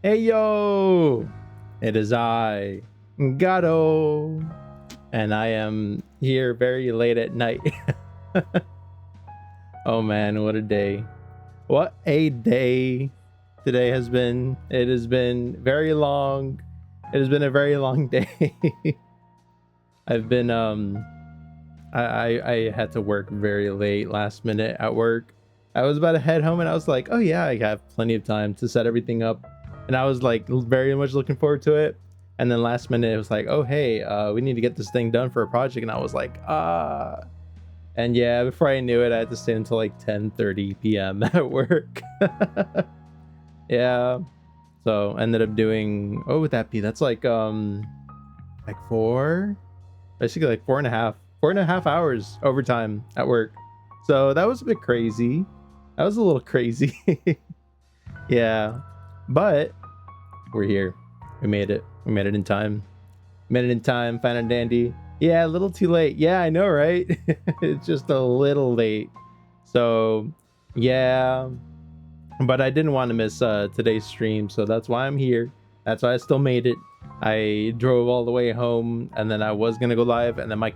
Heyo! It is I, Garo, and I am here very late at night. Oh man, what a day. What a day today has been. It has been very long. It has been a very long day. I've been I had to work very late last minute at work. I was about to head home and I was like, oh yeah, I have plenty of time to set everything up. And I was like very much looking forward to it. And then last minute it was like, oh hey, we need to get this thing done for a project. And I was like, and yeah, before I knew it, I had to stay until like 10:30 p.m. at work. Yeah. So ended up doing, what would that be? That's like basically like 4.5 hours overtime at work. So that was a bit crazy. That was a little crazy. Yeah, but we're here. We made it in time. Made it in time, fine and dandy. Yeah, a little too late. Yeah, I know, right? It's just a little late. So yeah, but I didn't want to miss today's stream, so that's why I'm here. That's why I still made it. I drove all the way home, and then I was gonna go live, and then my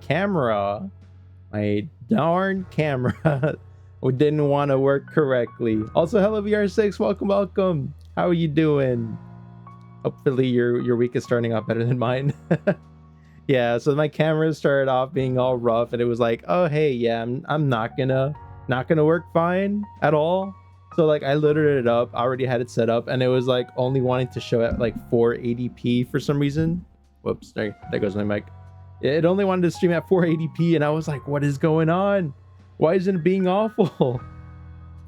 darn camera didn't want to work correctly. Also, hello VR6, welcome. How are you doing? Hopefully your week is starting out better than mine. Yeah, so my camera started off being all rough, and it was like, oh hey, yeah, I'm not gonna work fine at all. So like I loaded it up, I already had it set up, and it was like only wanting to show at like 480p for some reason. Whoops, there goes my mic. It only wanted to stream at 480p, and I was like, what is going on? Why isn't it being awful?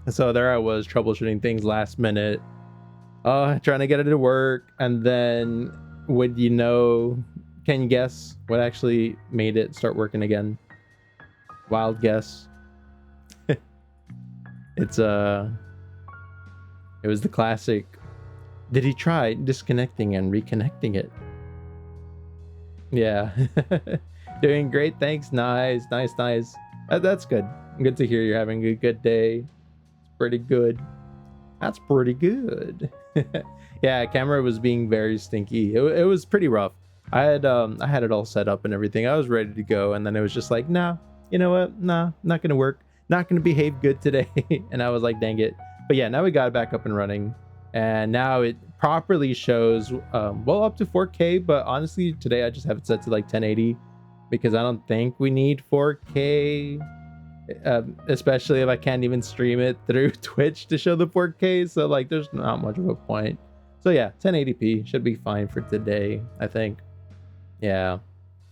So there I was troubleshooting things last minute, trying to get it to work, and then would you know, can you guess what actually made it start working again? Wild guess. It was the classic, did he try disconnecting and reconnecting it? Yeah. Doing great, thanks. Nice. That's good. Good to hear you're having a good day. It's pretty good. That's pretty good. Yeah, camera was being very stinky. It was pretty rough. I had it all set up and everything. I was ready to go, and then it was just like, nah, you know what? Nah, not gonna work. Not gonna behave good today. And I was like, dang it. But yeah, now we got it back up and running, and now it properly shows well up to 4K. But honestly, today I just have it set to like 1080 because I don't think we need 4K, especially if I can't even stream it through Twitch to show the 4K. So like, there's not much of a point. So yeah, 1080p should be fine for today, I think. Yeah.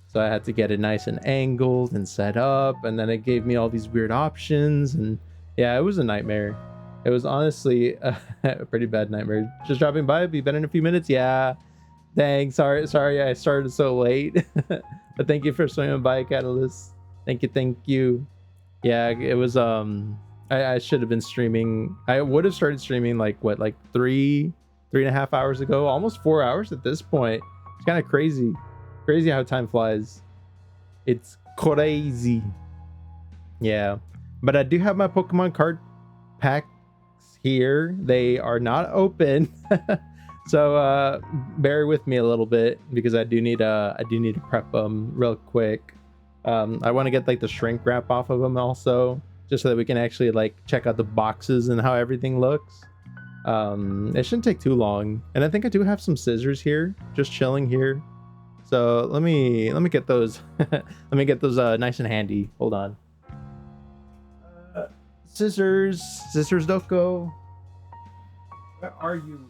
So I had to get it nice and angled and set up, and then it gave me all these weird options, and yeah, it was a nightmare. It was honestly a pretty bad nightmare. Just dropping by, be better in a few minutes. Yeah, dang, sorry I started so late. But thank you for swinging by, Catalyst. Thank you. Yeah, it was I should have been streaming. I would have started streaming like 3.5 hours ago, almost 4 hours at this point. It's kind of crazy how time flies. It's crazy. Yeah, but I do have my Pokemon card packs here. They are not open. So bear with me a little bit because I do need to prep them real quick. I want to get like the shrink wrap off of them also, just so that we can actually like check out the boxes and how everything looks. It shouldn't take too long, and I think I do have some scissors here just chilling here. So let me get those. Let me get those nice and handy. Hold on. Scissors Doko. Where are you?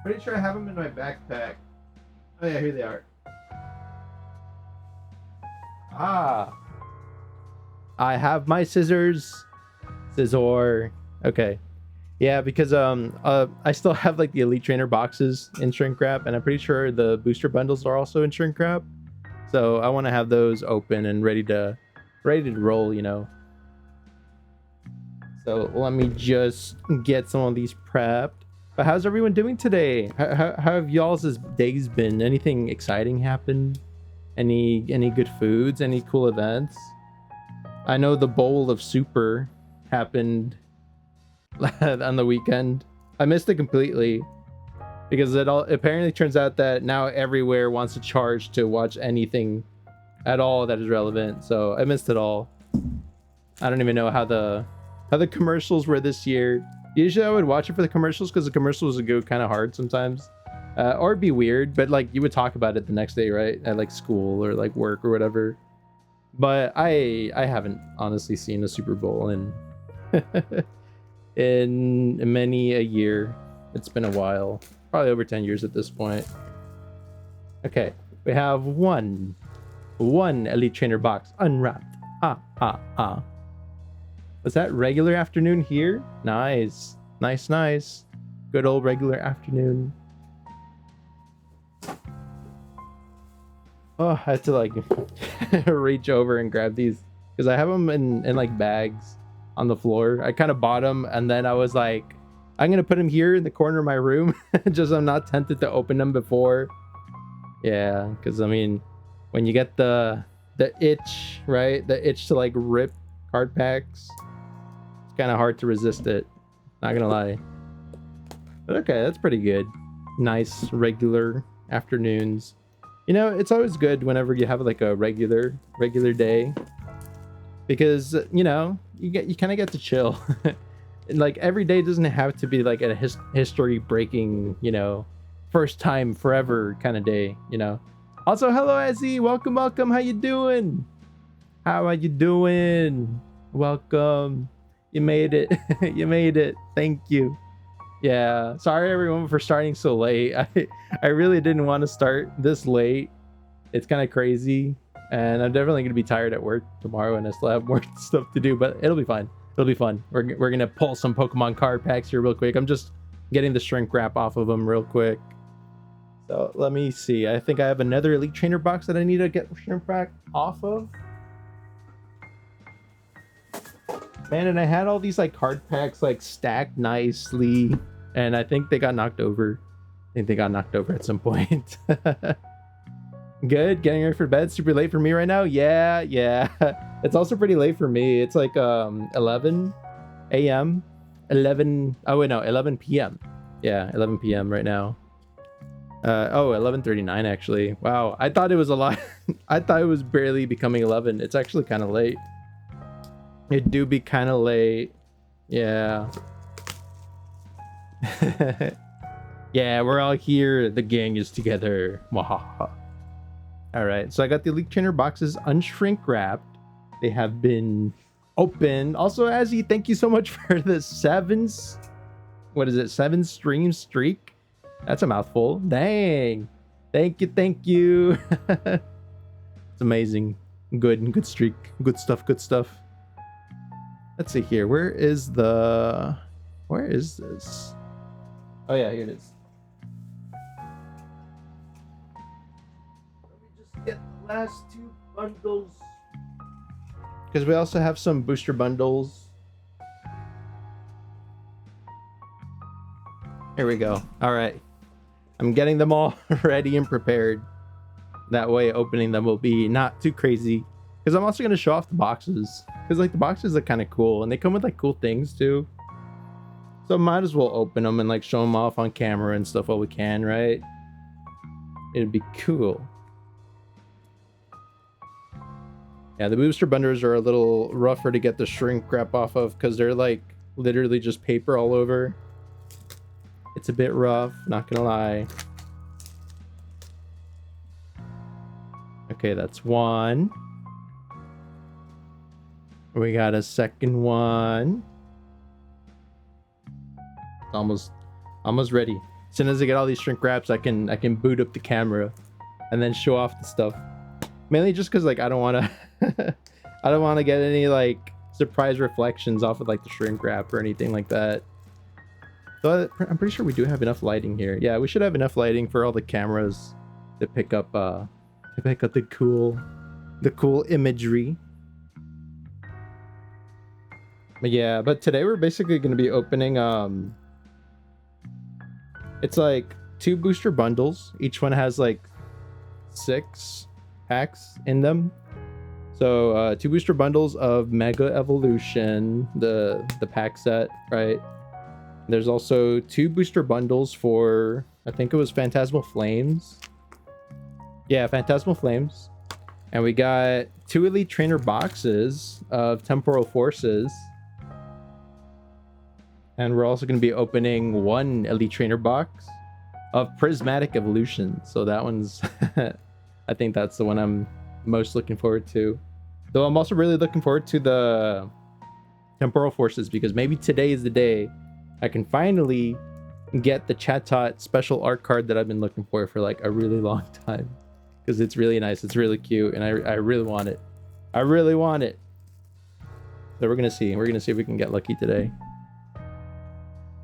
Pretty sure I have them in my backpack. Oh yeah, here they are. I have my scissors. Scissor. Okay. Yeah, because I still have like the Elite Trainer boxes in shrink wrap, and I'm pretty sure the booster bundles are also in shrink wrap. So I want to have those open and ready to roll, you know. So let me just get some of these prepped. But how's everyone doing today? How have y'all's days been? Anything exciting happened? Any good foods? Any cool events? I know the bowl of super happened on the weekend. I missed it completely because it all apparently turns out that now everywhere wants to charge to watch anything at all that is relevant. So I missed it all. I don't even know how the commercials were this year. Usually I would watch it for the commercials because the commercials would go kind of hard sometimes, or it'd be weird, but like you would talk about it the next day, right? At like school or like work or whatever. But I haven't honestly seen a Super Bowl in in many a year. It's been a while, probably over 10 years at this point. Okay, we have one Elite Trainer box unwrapped. Was that regular afternoon here? Nice. Good old regular afternoon. Oh, I had to like reach over and grab these because I have them in like bags on the floor. I kind of bought them and then I was like, I'm gonna put them here in the corner of my room just so I'm not tempted to open them before. Yeah, because I mean, when you get the itch, right? The itch to like rip card packs, it's kind of hard to resist it. Not gonna lie. But okay, that's pretty good. Nice regular afternoons. You know, it's always good whenever you have like a regular day, because you know you kind of get to chill. And like every day doesn't have to be like a history breaking, you know, first time forever kind of day, you know. Also, hello Ezzy, welcome. How you doing? How are you doing? Welcome. You made it. You made it. Thank you. Yeah, sorry everyone for starting so late. I really didn't want to start this late. It's kind of crazy, and I'm definitely gonna be tired at work tomorrow, and I still have more stuff to do. But it'll be fine. It'll be fun. We're gonna pull some Pokemon card packs here real quick. I'm just getting the shrink wrap off of them real quick. So let me see. I think I have another Elite Trainer box that I need to get shrink wrap off of. Man, and I had all these like card packs like stacked nicely, and I think they got knocked over. I think they got knocked over at some point. Good, getting ready for bed. Super late for me right now. Yeah. It's also pretty late for me. It's like 11 a.m. 11 p.m. Yeah, 11 p.m. right now. 11:39 actually. Wow, I thought it was a lot. I thought it was barely becoming 11. It's actually kind of late. It do be kind of late. Yeah. Yeah, we're all here. The gang is together. All right, so I got the Elite Trainer boxes unshrink wrapped. They have been opened. Also, Azzy, thank you so much for the 7 stream streak. That's a mouthful. Dang. Thank you. It's amazing. Good streak. Good stuff. Let's see here. Where is this? Oh yeah, here it is. Let me just get the last 2 bundles, because we also have some booster bundles. Here we go. All right, I'm getting them all ready and prepared. That way opening them will be not too crazy, because I'm also going to show off the boxes, because like the boxes are kind of cool and they come with like cool things too. So might as well open them and like show them off on camera and stuff while we can, right? It'd be cool. Yeah, the booster bundles are a little rougher to get the shrink wrap off of, because they're like literally just paper all over. It's a bit rough, not gonna lie. Okay, that's one. We got a second one. Almost ready. As soon as I get all these shrink wraps, I can boot up the camera and then show off the stuff. Mainly just because like I don't want to get any like surprise reflections off of like the shrink wrap or anything like that. So I'm pretty sure we do have enough lighting here. Yeah, we should have enough lighting for all the cameras to pick up the cool imagery. But yeah, but today we're basically going to be opening it's like 2 booster bundles. Each one has like 6 packs in them. So 2 booster bundles of Mega Evolution, the pack set, right? There's also 2 booster bundles for, I think it was Phantasmal Flames. Yeah, Phantasmal Flames. And we got 2 Elite Trainer boxes of Temporal Forces. And we're also going to be opening 1 Elite Trainer box of Prismatic Evolution. So that one's, I think that's the one I'm most looking forward to. Though I'm also really looking forward to the Temporal Forces, because maybe today is the day I can finally get the Chatot special art card that I've been looking for like a really long time. Because it's really nice, it's really cute, and I really want it. I really want it. So we're gonna see. We're gonna see if we can get lucky today.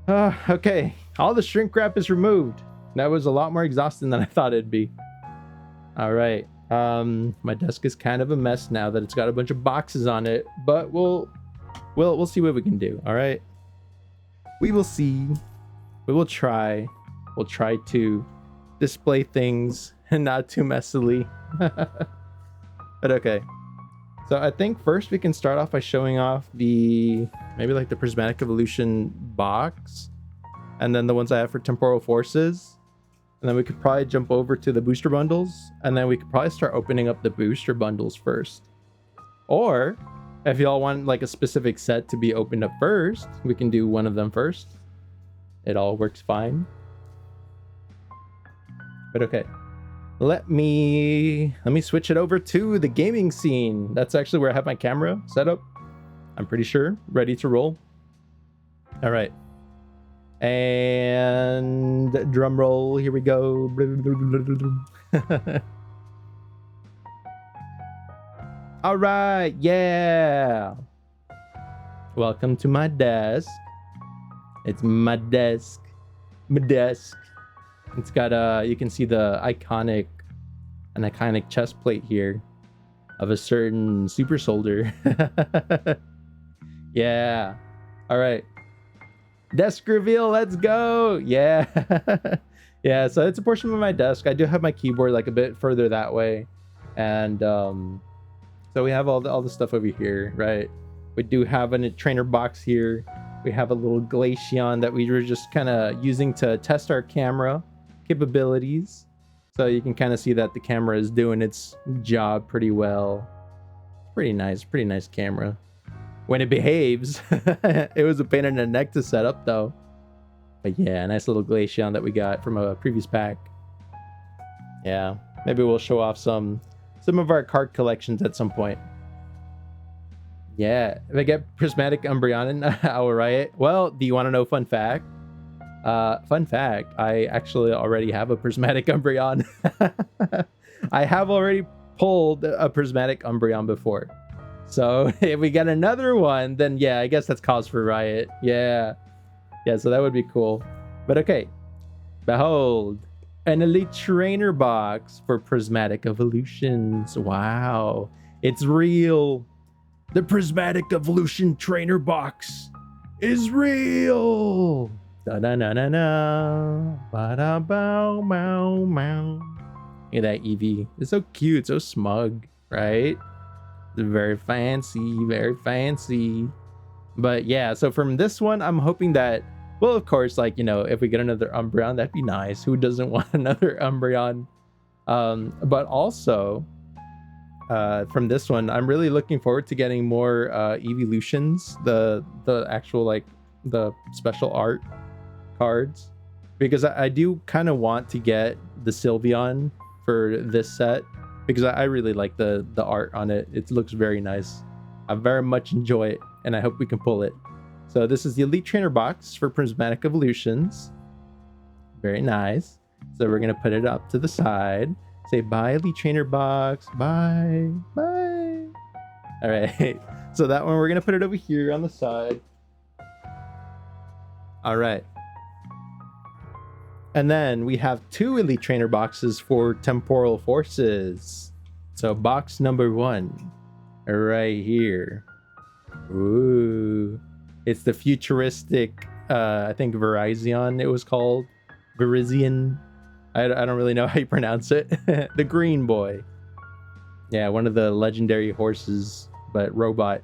Okay, all the shrink wrap is removed. That was a lot more exhausting than I thought it'd be. All right. My desk is kind of a mess now that it's got a bunch of boxes on it, but we'll see what we can do. All right. We will see. We will try. We'll try to display things and not too messily. But okay. So I think first we can start off by showing off maybe like the Prismatic Evolution box, and then the ones I have for Temporal Forces. And then we could probably jump over to the booster bundles, and then we could probably start opening up the booster bundles first. Or if y'all want like a specific set to be opened up first, we can do one of them first. It all works fine. But okay. Let me switch it over to the gaming scene. That's actually where I have my camera set up. I'm pretty sure ready to roll. All right. And drum roll, here we go. All right, yeah. Welcome to my desk. It's my desk. My desk. It's got you can see the iconic chest plate here of a certain super soldier. Yeah. All right. Desk reveal, let's go. Yeah. Yeah, so it's a portion of my desk. I do have my keyboard like a bit further that way. And so we have all the stuff over here, right? We do have a trainer box here. We have a little Glaceon that we were just kind of using to test our camera capabilities. So you can kind of see that the camera is doing its job pretty well. Pretty nice camera. When it behaves. It was a pain in the neck to set up though. But yeah, nice little Glaceon that we got from a previous pack. Yeah, maybe we'll show off some of our card collections at some point. Yeah, if I get Prismatic Umbreon, I'll riot. Well, do you want to know fun fact? Fun fact, I actually already have a Prismatic Umbreon. I have already pulled a Prismatic Umbreon before. So if we get another one, then yeah, I guess that's cause for riot. Yeah. Yeah, so that would be cool. But okay. Behold, an Elite Trainer box for Prismatic Evolutions. Wow. It's real. The Prismatic Evolution Trainer box is real. Da-da-na-na-na. Ba-da-bow-mow-mow. Look at that Eevee. It's so cute, so smug, right? Very fancy, very fancy. But yeah, so from this one, I'm hoping that, well, of course, like, you know, if we get another Umbreon, that'd be nice. Who doesn't want another Umbreon? But also, from this one, I'm really looking forward to getting more evolutions, the actual, like, the special art cards, because I do kind of want to get the Sylveon for this set, because I really like the art on it. It looks very nice. I very much enjoy it, and I hope we can pull it. So this is the Elite Trainer box for Prismatic Evolutions. Very nice. So we're gonna put it up to the side. Say bye, Elite Trainer box. Bye. Bye. All right. So that one, we're gonna put it over here on the side. All right. And then we have 2 Elite Trainer boxes for Temporal Forces. So box number 1, right here. Ooh, it's the futuristic, I think Virizion it was called. Virizion. I don't really know how you pronounce it. The green boy. Yeah, one of the legendary horses, but robot.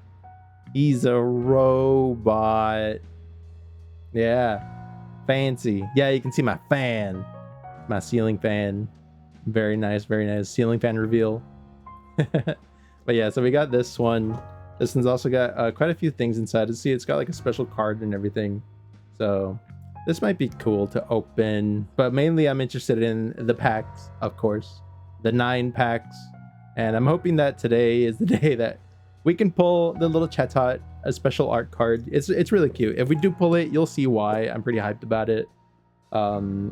He's a robot. Yeah, fancy. Yeah, you can see my fan, my ceiling fan. Very nice, very nice ceiling fan reveal. But yeah, so we got this one. This one's also got quite a few things inside. To see, it's got like a special card and everything. So this might be cool to open, but mainly I'm interested in the packs, of course, the 9 packs. And I'm hoping that today is the day that we can pull the little Chatot, a special art card. It's really cute. If we do pull it, you'll see why. I'm pretty hyped about it.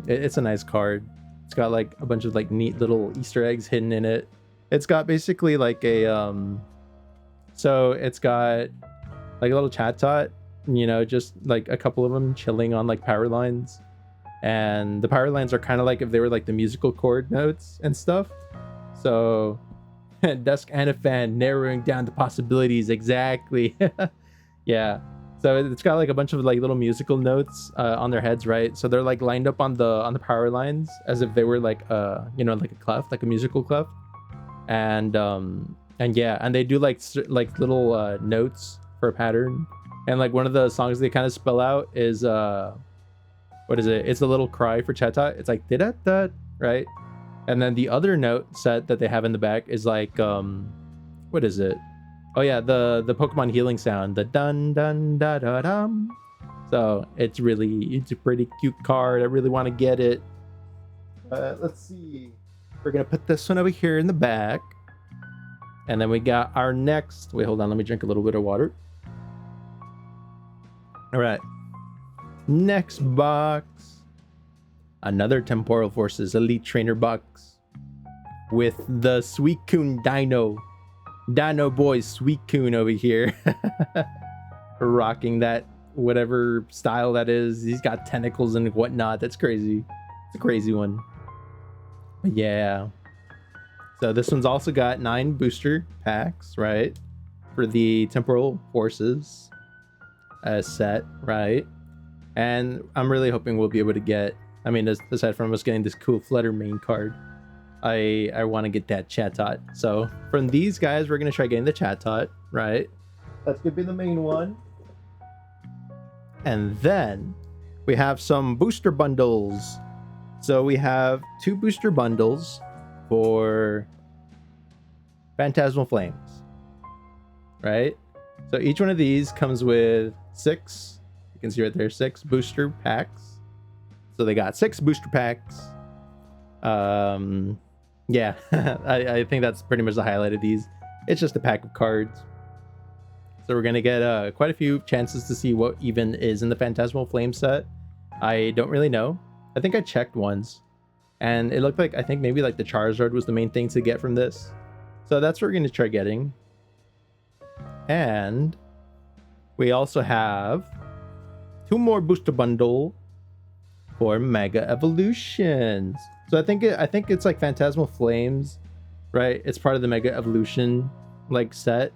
It's a nice card. It's got like a bunch of like neat little Easter eggs hidden in it. It's got basically like a so it's got like a little Chatot, you know, just like a couple of them chilling on like power lines. And the power lines are kind of like if they were like the musical chord notes and stuff. So desk and a fan, narrowing down the possibilities. Exactly. Yeah. So it's got like a bunch of like little musical notes on their heads, right? So they're like lined up on the power lines as if they were like you know, like a clef, like a musical clef. And yeah, and they do like little notes for a pattern. And like one of the songs they kind of spell out is what is it? It's a little cry for Chatot. It's like da da, right? And then the other note set that they have in the back is like what is it? Oh yeah, the Pokemon healing sound, the dun dun da da dum. So it's a pretty cute card. I really want to get it. Let's see. We're gonna put this one over here in the back. And then we got our next. Wait, hold on. Let me drink a little bit of water. All right. Next box. Another Temporal Forces Elite Trainer box with the Suicune Dino. Dino Boy Suicune over here. Rocking that whatever style that is. He's got tentacles and whatnot. That's crazy. It's a crazy one. But yeah. So this one's also got 9 booster packs, right? For the Temporal Forces set, right? And I'm really hoping we'll be able to get, I mean, aside from us getting this cool Flutter main card, I want to get that Chatot. So from these guys, we're going to try getting the Chatot, right? That's going to be the main one. And then we have some booster bundles. So we have 2 booster bundles for Phantasmal Flames, right? So each one of these comes with 6, you can see right there, 6 booster packs. So they got 6 booster packs. Yeah, I think that's pretty much the highlight of these. It's just a pack of cards. So we're gonna get quite a few chances to see what even is in the Phantasmal Flame set. I don't really know. I think I checked once, and it looked like, I think maybe like the Charizard was the main thing to get from this. So that's what we're going to try getting. And we also have 2 more booster bundle for Mega Evolutions. So I think it's like Phantasmal Flames, right? It's part of the Mega Evolution like set.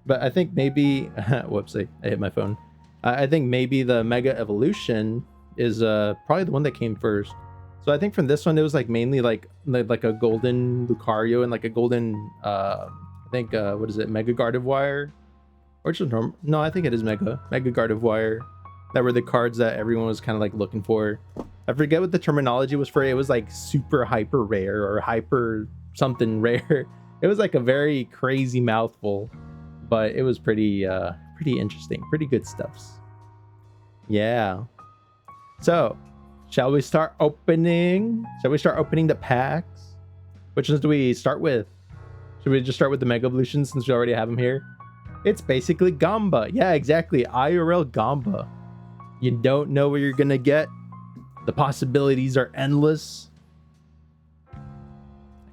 But I think maybe whoopsie, I hit my phone. I think maybe the Mega Evolution is probably the one that came first. So I think from this one it was like mainly like a golden Lucario and like a golden I think what is it, Mega Gardevoir, or just normal? No, I think it is Mega Gardevoir. That were the cards that everyone was kind of like looking for. I forget what the terminology was for it. It was like super hyper rare or hyper something rare. It was like a very crazy mouthful, but it was pretty interesting, pretty good stuffs. Yeah. So, shall we start opening the packs? Which ones do we start with? Should we just start with the Mega Evolution since we already have them here? It's basically Gamba. Yeah, exactly. IRL Gamba. You don't know what you're gonna get. The possibilities are endless. I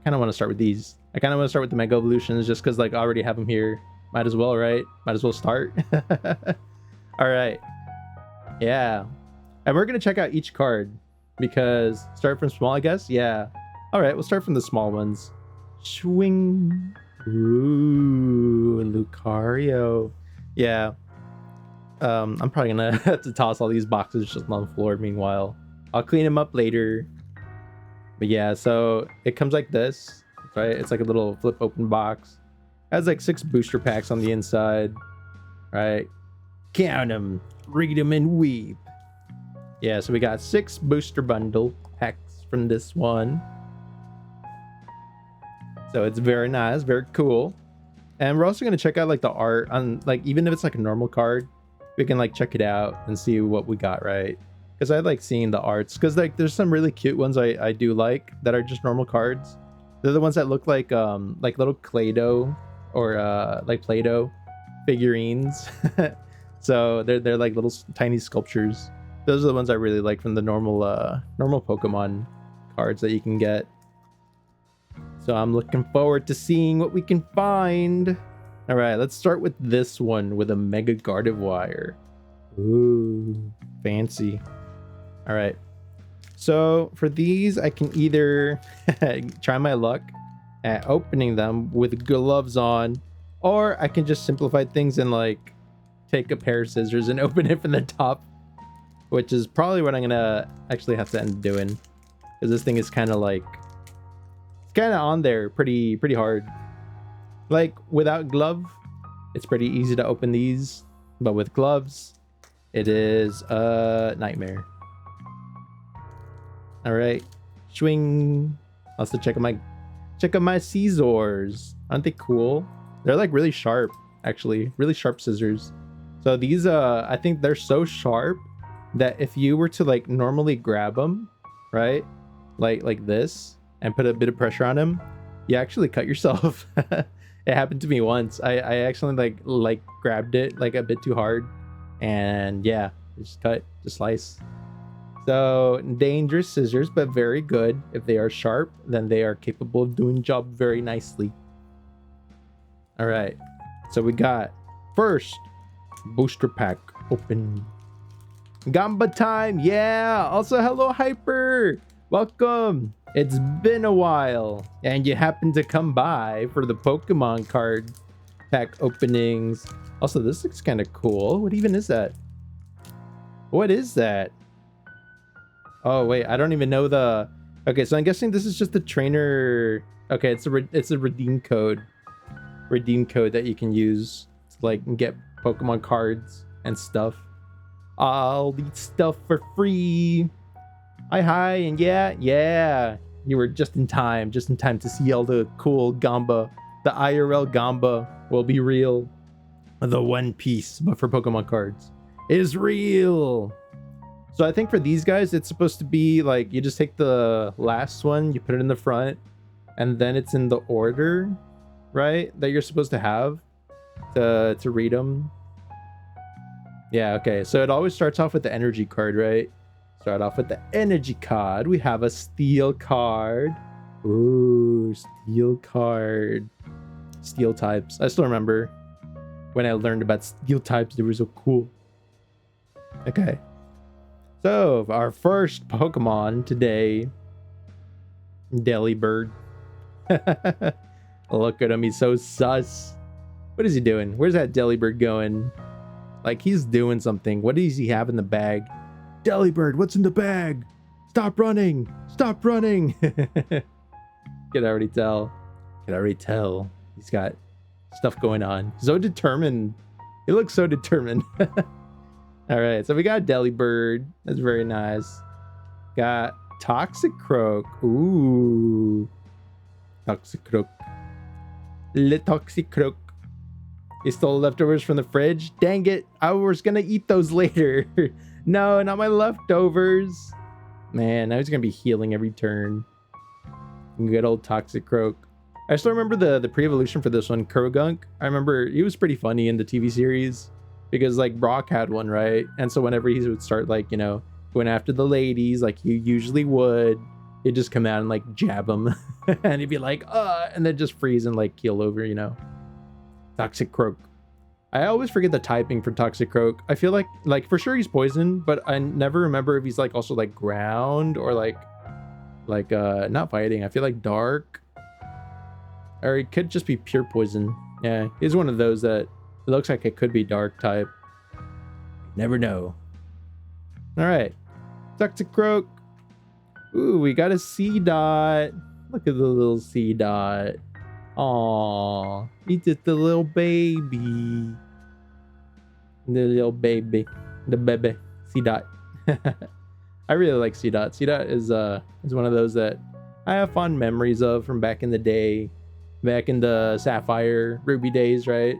kind of want to start with these. I kind of want to start with the Mega Evolutions just because like I already have them here. Might as well, right? Might as well start. All right. Yeah. And we're going to check out each card because start from small, I guess. Yeah. All right. We'll start from the small ones. Swing. Ooh, Lucario. Yeah. I'm probably going to have to toss all these boxes just on the floor meanwhile. I'll clean them up later. But yeah, so it comes like this, right? It's like a little flip open box. It has like 6 booster packs on the inside, right? Count them, read them, and weep. Yeah, so we got 6 booster bundle packs from this one. So it's very nice, very cool. And we're also going to check out like the art on, like, even if it's like a normal card, we can like check it out and see what we got, right? Because I like seeing the arts, because like there's some really cute ones I do like that are just normal cards. They're the ones that look like little Play-Doh or like Play-Doh figurines. So they're like little tiny sculptures. Those are the ones I really like from the normal Pokemon cards that you can get. So I'm looking forward to seeing what we can find. All right, let's start with this one with a Mega Gardevoir. Ooh, fancy. All right. So for these, I can either try my luck at opening them with gloves on, or I can just simplify things and like take a pair of scissors and open it from the top, which is probably what I'm gonna actually have to end up doing, because this thing is kind of like, it's kind of on there pretty hard. Like without glove, it's pretty easy to open these, but with gloves, it is a nightmare. All right, swing. Also check out my Caesars. Aren't they cool? They're like really sharp, actually, really sharp scissors. So these I think they're so sharp that if you were to like normally grab them, right, like this, and put a bit of pressure on them, you actually cut yourself. It happened to me once. I actually like grabbed it like a bit too hard, and yeah, just slice. So dangerous scissors, but very good. If they are sharp, then they are capable of doing job very nicely. All right, so we got first booster pack open. Gamba time, yeah. Also, hello Hyper, welcome. It's been a while, and you happen to come by for the Pokemon card pack openings. Also, this looks kind of cool. What even is that? What is that? Oh wait, I don't even know the. Okay, so I'm guessing this is just the trainer. Okay, it's a redeem code that you can use to like get Pokemon cards and stuff. All these stuff for free. Hi, and yeah, you were just in time to see all the cool Gamba. The IRL Gamba will be real. The One Piece, but for Pokemon cards, is real. So I think for these guys, it's supposed to be like you just take the last one, you put it in the front, and then it's in the order, right, that you're supposed to have to read them. Yeah, okay. So it always starts off with the energy card, right? Start off with the energy card. We have a steel card. Ooh, steel card. Steel types. I still remember when I learned about steel types. They were so cool. Okay. So our first Pokemon today, Delibird. Look at him, he's so sus. What is he doing? Where's that Delibird going? Like he's doing something. What does he have in the bag? Delibird, what's in the bag? Stop running! Stop running! Can already tell. He's got stuff going on. So determined. He looks so determined. All right, so we got Delibird. That's very nice. Got Toxicroak. Ooh. Toxicroak. Le Toxicroak. He stole leftovers from the fridge. Dang it. I was going to eat those later. No, not my leftovers. Man, now he's going to be healing every turn. Good old Toxicroak. I still remember the pre-evolution for this one, Kurogunk. I remember he was pretty funny in the TV series. Because like Brock had one, right? And so whenever he would start like, you know, going after the ladies like he usually would, he'd just come out and like jab them. And he'd be like, and then just freeze and like keel over, you know. Toxicroak. I always forget the typing for Toxicroak. I feel like for sure he's poison, but I never remember if he's like also like ground or like not fighting. I feel like dark. Or it could just be pure poison. Yeah, he's one of those that it looks like it could be dark type. Never know. All right. Toxicroak. Ooh, we got a C-Dot. Look at the little C-Dot. Aww. He's just a little baby. The little baby. The baby. C-Dot. I really like C Dot. C Dot is one of those that I have fond memories of from back in the day, back in the Sapphire Ruby days, right?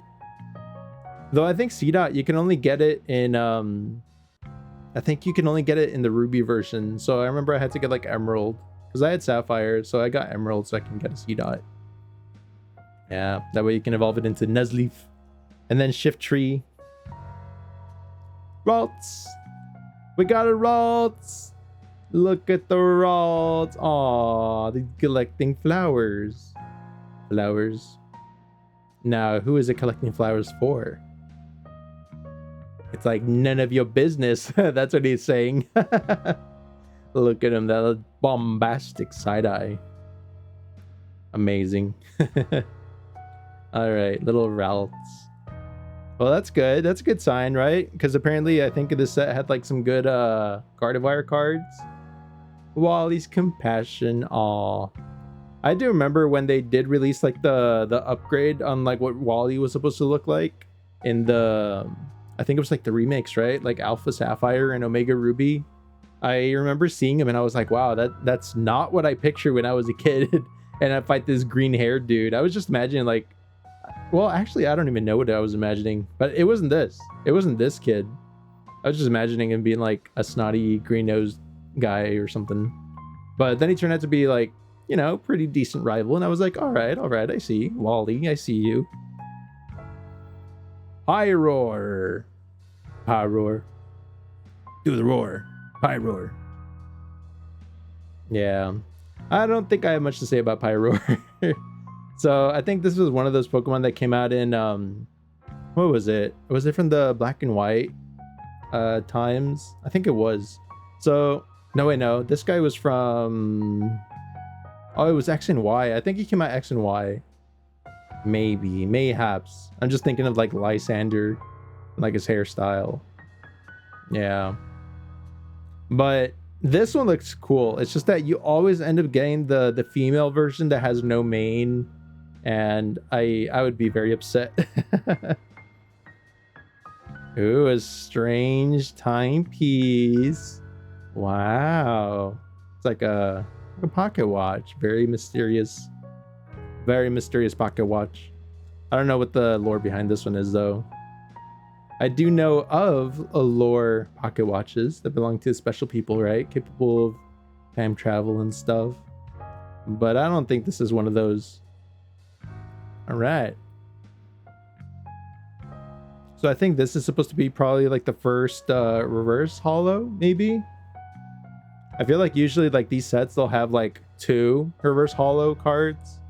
Though I think C Dot you can only get it in I think you can only get it in the Ruby version. So I remember I had to get like Emerald because I had Sapphire, so I got Emerald so I can get a C Dot. Yeah, that way you can evolve it into Nuzleaf and then Shift Tree. Ralts. We got a Ralts. Look at the Ralts. Aw, they're collecting flowers. Flowers. Now, who is it collecting flowers for? It's like none of your business. That's what he's saying. Look at him, that bombastic side eye. Amazing. All right, little Ralts. Well, that's good. That's a good sign, right? Because apparently I think this set had like some good Gardevoir cards. Wally's Compassion. Aw. I do remember when they did release like the upgrade on like what Wally was supposed to look like in the, I think it was like the remakes, right? Like Alpha Sapphire and Omega Ruby. I remember seeing him and I was like, wow, that's not what I pictured when I was a kid. And I fight this green haired dude. I was just imagining like, well, actually, I don't even know what I was imagining, but it wasn't this. It wasn't this kid. I was just imagining him being like a snotty green-nosed guy or something. But then he turned out to be like, you know, pretty decent rival. And I was like, all right, I see. Wally, I see you. High roar. High roar. Do the roar. High roar. Yeah. I don't think I have much to say about Pyroar. So I think this was one of those Pokemon that came out in what was it? Was it from the Black and White times? I think it was. So no, wait, no. This guy was from, oh, it was X and Y. I think he came out X and Y. Maybe, mayhaps. I'm just thinking of like Lysander, like his hairstyle. Yeah. But this one looks cool. It's just that you always end up getting the female version that has no mane, and I would be very upset. Ooh, a strange timepiece. Wow. It's like a pocket watch. Very mysterious pocket watch. I don't know what the lore behind this one is though. I do know of a lore pocket watches that belong to special people, right? Capable of time travel and stuff. But I don't think this is one of those. All right. So I think this is supposed to be probably like the first reverse holo, maybe. I feel like usually like these sets, they'll have like 2 reverse holo cards.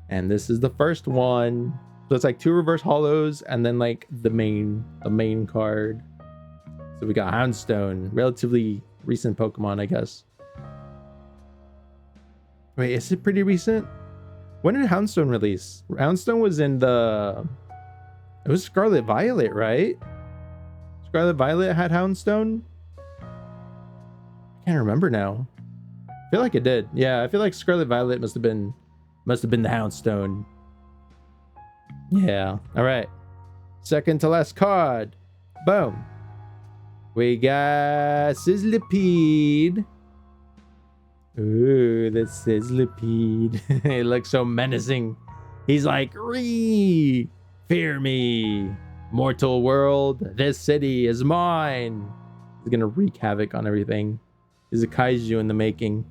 And this is the first one. So it's like 2 reverse holos and then like the main card. So we got Houndstone, relatively recent Pokemon, I guess. Wait, is it pretty recent? When did Houndstone release? Houndstone was in the, it was Scarlet Violet, right? Scarlet Violet had Houndstone? I can't remember now. I feel like it did. Yeah, I feel like Scarlet Violet must have been the Houndstone. Yeah. All right. Second to last card. Boom. We got Sizzlipede. Ooh, the Sizzlipede. It looks so menacing. He's like, "Ree, fear me, mortal world. This city is mine." He's gonna wreak havoc on everything. He's a kaiju in the making.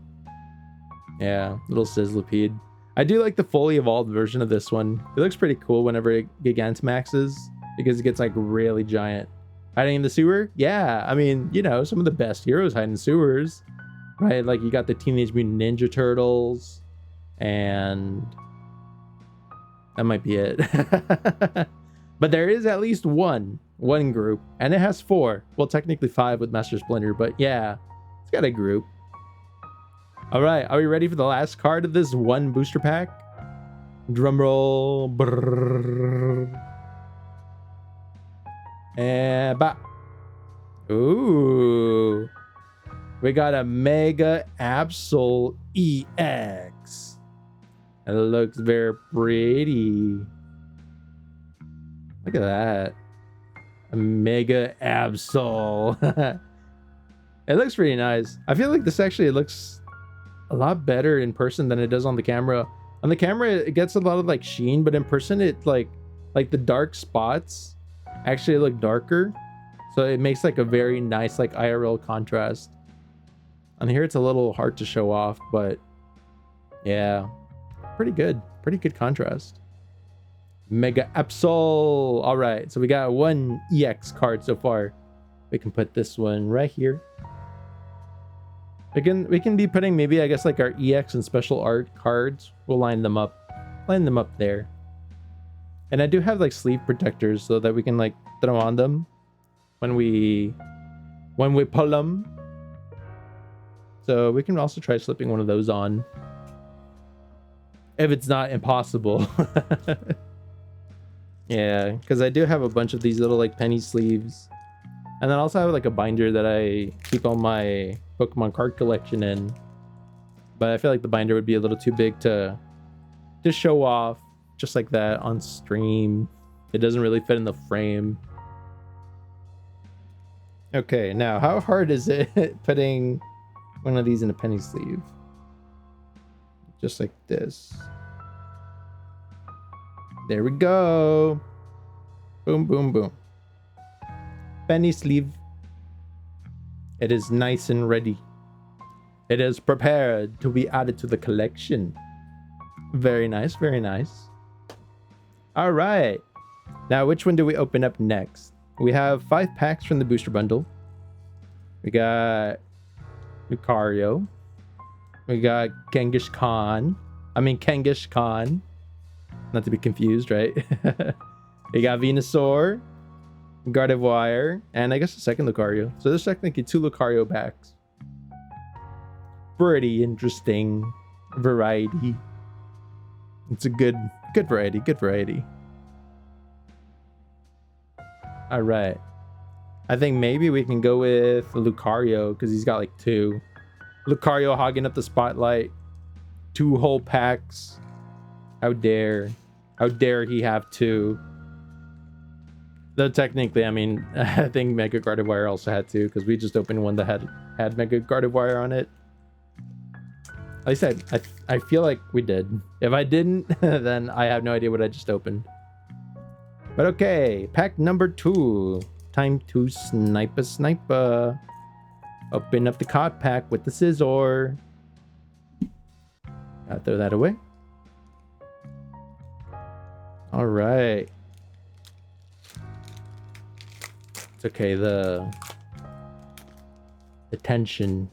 Yeah, little Sizzlipede. I do like the fully evolved version of this one. It looks pretty cool whenever it Gigantamaxes because it gets like really giant. Hiding in the sewer? Yeah, I mean, you know, some of the best heroes hide in sewers, right? Like you got the Teenage Mutant Ninja Turtles, and that might be it. But there is at least one group, and it has 4. Well, technically 5 with Master Splinter, but yeah, it's got a group. All right, are we ready for the last card of this one booster pack? Drum roll. Brrr. And bah. Ooh. We got a Mega Absol EX. It looks very pretty. Look at that. A Mega Absol. It looks pretty nice. I feel like this actually looks a lot better in person than it does on the camera. On the camera, it gets a lot of like sheen, but in person, it like the dark spots actually look darker. So it makes like a very nice like IRL contrast. On here, it's a little hard to show off, but yeah, pretty good contrast. Mega Absol. All right, so we got one EX card so far. We can put this one right here. We can be putting maybe, I guess, like our EX and special art cards. We'll line them up there. And I do have like sleeve protectors so that we can like throw on them when we pull them. So we can also try slipping one of those on if it's not impossible. Yeah, because I do have a bunch of these little like penny sleeves, and then I also have like a binder that I keep all my Pokemon card collection in, but I feel like the binder would be a little too big to show off just like that on stream. It doesn't really fit in the frame. Okay, now how hard is it putting one of these in a penny sleeve? Just like this. There we go. Boom, boom, boom. Penny sleeve. It is nice and ready. It is prepared to be added to the collection. Very nice, very nice. All right. Now, which one do we open up next? We have 5 packs from the booster bundle. We got Lucario. We got Kangaskhan Khan. Not to be confused, right? We got Venusaur, Gardevoir, and I guess the second Lucario. So there's technically 2 Lucario packs. Pretty interesting variety. It's a good variety. All right. I think maybe we can go with Lucario because he's got like 2. Lucario hogging up the spotlight. 2 whole packs. How dare he have 2? Though technically, I mean, I think Mega Gardevoir also had 2 because we just opened one that had Mega Gardevoir on it. At least I feel like we did. If I didn't, then I have no idea what I just opened. But okay, pack number 2. Time to sniper. Open up the card pack with the scissor. Gotta throw that away. All right. It's okay. The tension,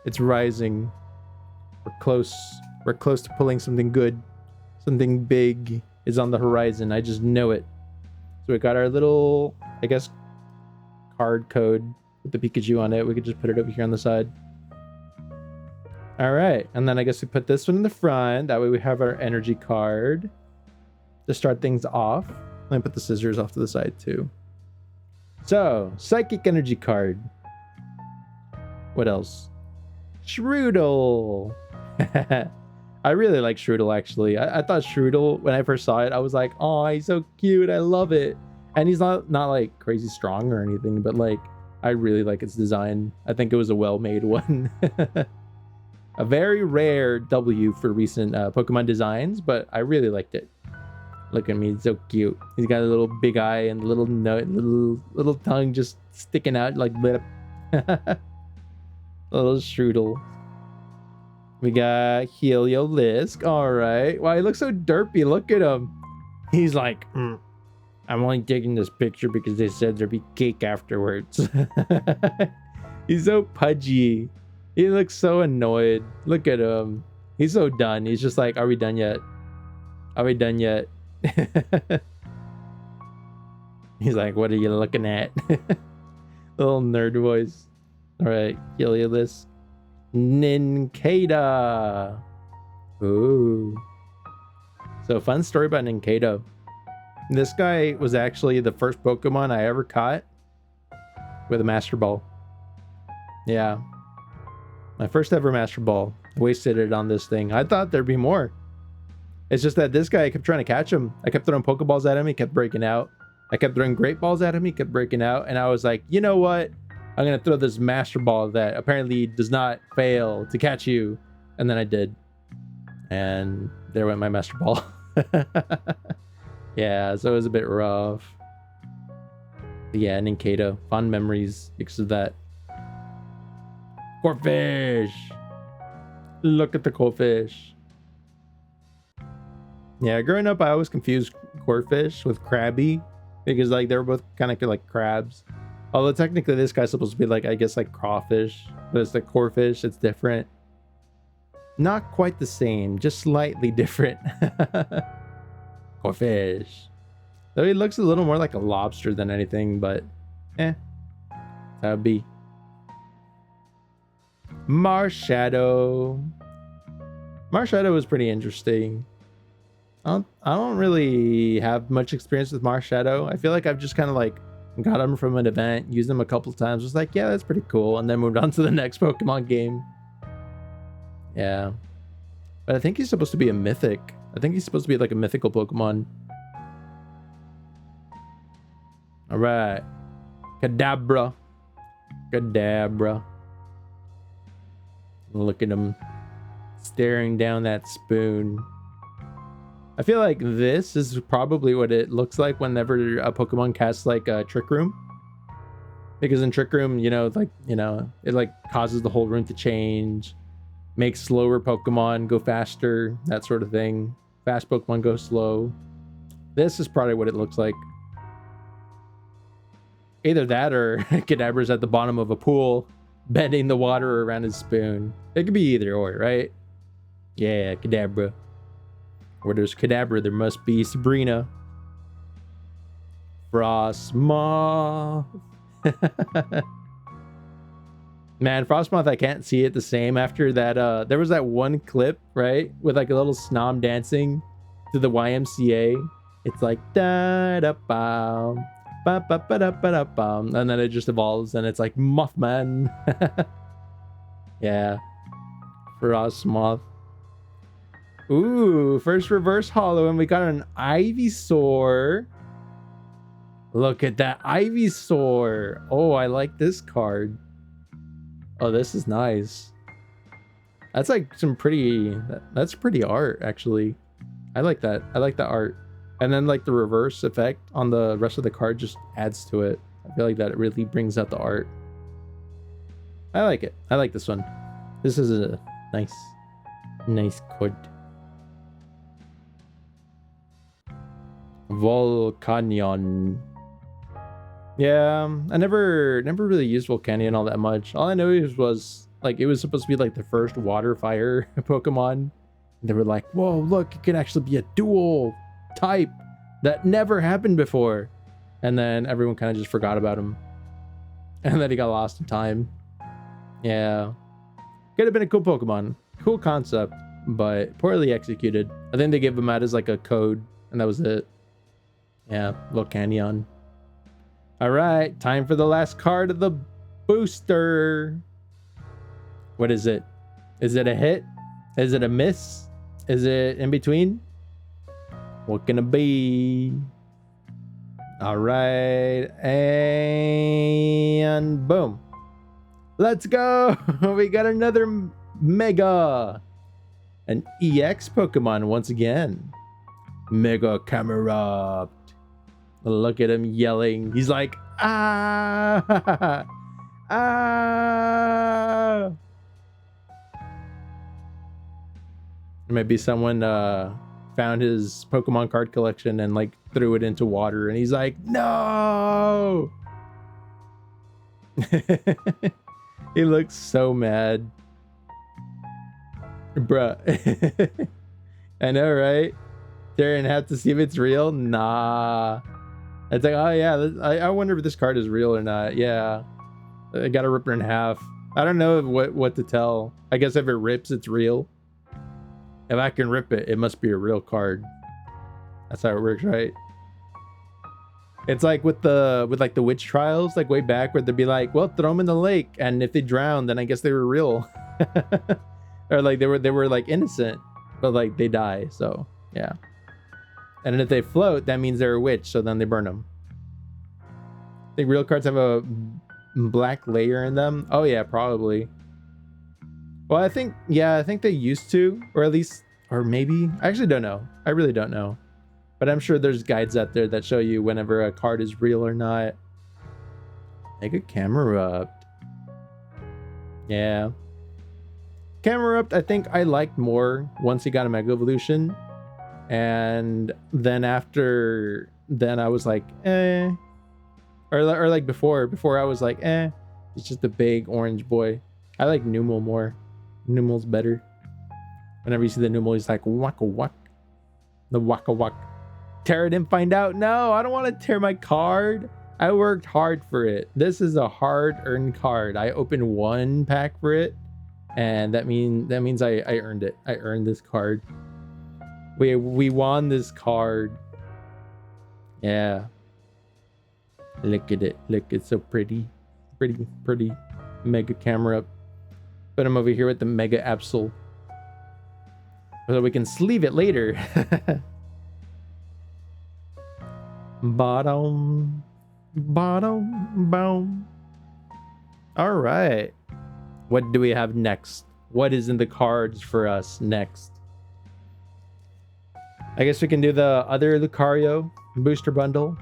it's rising. We're close to pulling something good. Something big is on the horizon. I just know it. So we got our little, I guess, card code with the Pikachu on it. We could just put it over here on the side. All right, and then I guess we put this one in the front. That way we have our energy card to start things off. Let me put the scissors off to the side too. So, psychic energy card. What else? Shroodle. I really like Shroodle, actually. I thought Shroodle, when I first saw it, I was like, oh, he's so cute. I love it. And he's not like crazy strong or anything, but like, I really like its design. I think it was a well-made one. A very rare W for recent Pokemon designs, but I really liked it. Look at me, it's so cute. He's got a little big eye and a little nose, little tongue just sticking out like lip. Little Shroodle. We got Heliolisk. All right. Wow, he looks so derpy. Look at him. He's like, I'm only taking this picture because they said there'd be cake afterwards. He's so pudgy. He looks so annoyed. Look at him. He's so done. He's just like, are we done yet? Are we done yet? He's like, what are you looking at? Little nerd voice. All right, Heliolisk. Nincada. Ooh. So, fun story about Nincada. This guy was actually the first Pokemon I ever caught with a Master Ball. Yeah. My first ever Master Ball. Wasted it on this thing. I thought there'd be more. It's just that this guy, I kept trying to catch him. I kept throwing Pokeballs at him. He kept breaking out. I kept throwing Great Balls at him. He kept breaking out. And I was like, you know what? I'm gonna throw this master ball that apparently does not fail to catch you. And then I did. And there went my master ball. Yeah, so it was a bit rough. But yeah, Ninkata, fond memories because of that. Corphish! Look at the Corphish. Yeah, growing up, I always confused Corphish with Krabby because like they were both kind of like crabs. Although technically this guy's supposed to be like, I guess like crawfish, but it's like Corphish, it's different. Not quite the same, just slightly different. Corphish. Though he looks a little more like a lobster than anything, but that would be. Marshadow. Marshadow was pretty interesting. I don't really have much experience with Marshadow. I feel like I've just kind of like got him from an event, used him a couple times, was like, yeah, that's pretty cool, and then moved on to the next Pokemon game. Yeah. But I think he's supposed to be a mythic. I think he's supposed to be like a mythical Pokemon. Alright. Kadabra. Kadabra. Look at him staring down that spoon. I feel like this is probably what it looks like whenever a Pokemon casts like a Trick Room. Because in Trick Room, it like causes the whole room to change. Makes slower Pokemon go faster, that sort of thing. Fast Pokemon go slow. This is probably what it looks like. Either that or Kadabra's at the bottom of a pool, bending the water around his spoon. It could be either or, right? Yeah, Kadabra. Where there's Kadabra, there must be Sabrina. Frostmoth. Man, Frostmoth, I can't see it the same after that. There was that one clip, right? With like a little snom dancing to the YMCA. It's like da da ba ba ba ba da ba da ba, and then it just evolves and it's like Mothman. Yeah. Frostmoth. Ooh, first reverse holo, and we got an Ivysaur. Look at that Ivysaur. Oh, I like this card. Oh, this is nice. That's like some pretty, that's pretty art, actually. I like that. I like the art. And then like the reverse effect on the rest of the card just adds to it. I feel like that it really brings out the art. I like it. I like this one. This is a nice card. Volcanion. Yeah, I never really used Volcanion all that much. All I know was like it was supposed to be like the first water fire Pokemon. They were like, whoa, look, it can actually be a dual type that never happened before. And then everyone kind of just forgot about him. And then he got lost in time. Yeah. Could have been a cool Pokemon. Cool concept, but poorly executed. I think they gave him out as like a code, and that was it. Yeah, Volcanion. All right, time for the last card of the booster. What is it? Is it a hit? Is it a miss? Is it in between? What can it be? All right, and boom. Let's go. We got another Mega. An EX Pokemon once again. Mega Camerupt. Look at him yelling. He's like, ah, ah. Maybe someone found his Pokemon card collection and like threw it into water, and he's like, no. He looks so mad, bruh. I know, right? Darren have to see if it's real. Nah. It's like, oh yeah, I wonder if this card is real or not. Yeah, I gotta rip her in half. I don't know what to tell. I guess if it rips, it's real. If I can rip it, it must be a real card. That's how it works, right? It's like with like the witch trials, like way back, where they'd be like, well, throw them in the lake, and if they drown, then I guess they were real. Or like they were like innocent, but like they die. So yeah. And then if they float, that means they're a witch, so then they burn them. I think real cards have a black layer in them? Oh yeah, probably. Well, I think they used to, or at least, or maybe, I actually don't know. I really don't know. But I'm sure there's guides out there that show you whenever a card is real or not. Mega Camerupt. Yeah. Camerupt, I think I liked more once he got a Mega Evolution. And then after, then I was like, eh. Or like before I was like, eh. He's just a big orange boy. I like Numel more. Numel's better. Whenever you see the Numel, he's like, waka waka. The waka waka. Tear it and find out. No, I don't want to tear my card. I worked hard for it. This is a hard-earned card. I opened one pack for it, and that means I earned it. I earned this card. We won this card. Yeah. Look at it. Look, it's so pretty. Pretty. Mega Camerupt. Put him over here with the Mega Absol, so we can sleeve it later. Bottom. All right. What do we have next? What is in the cards for us next? I guess we can do the other Lucario booster bundle.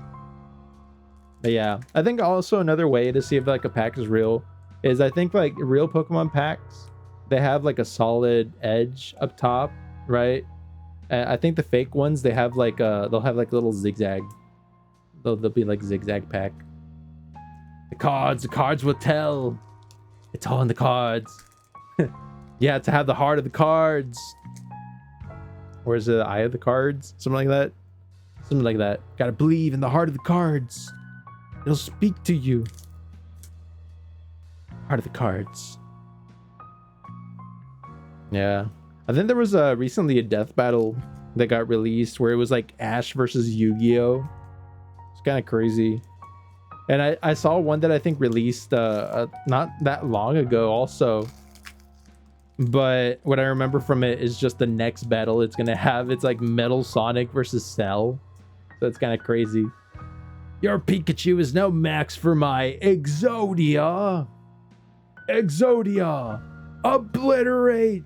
But yeah, I think also another way to see if like a pack is real is I think like real Pokemon packs, they have like a solid edge up top, right? I think the fake ones, they have like they'll have like a little zigzag. They'll be like zigzag pack. The cards will tell. It's all in the cards. Yeah, to have the heart of the cards. Or is it the eye of the cards? Something like that. Gotta believe in the heart of the cards. It'll speak to you. Heart of the cards. Yeah. I think there was recently a death battle that got released where it was like Ash versus Yu-Gi-Oh! It's kind of crazy. And I saw one that I think released not that long ago also. But what I remember from it is just the next battle it's gonna have. It's like Metal Sonic versus Cell. So it's kind of crazy. Your Pikachu is no max for my Exodia. Exodia. Obliterate.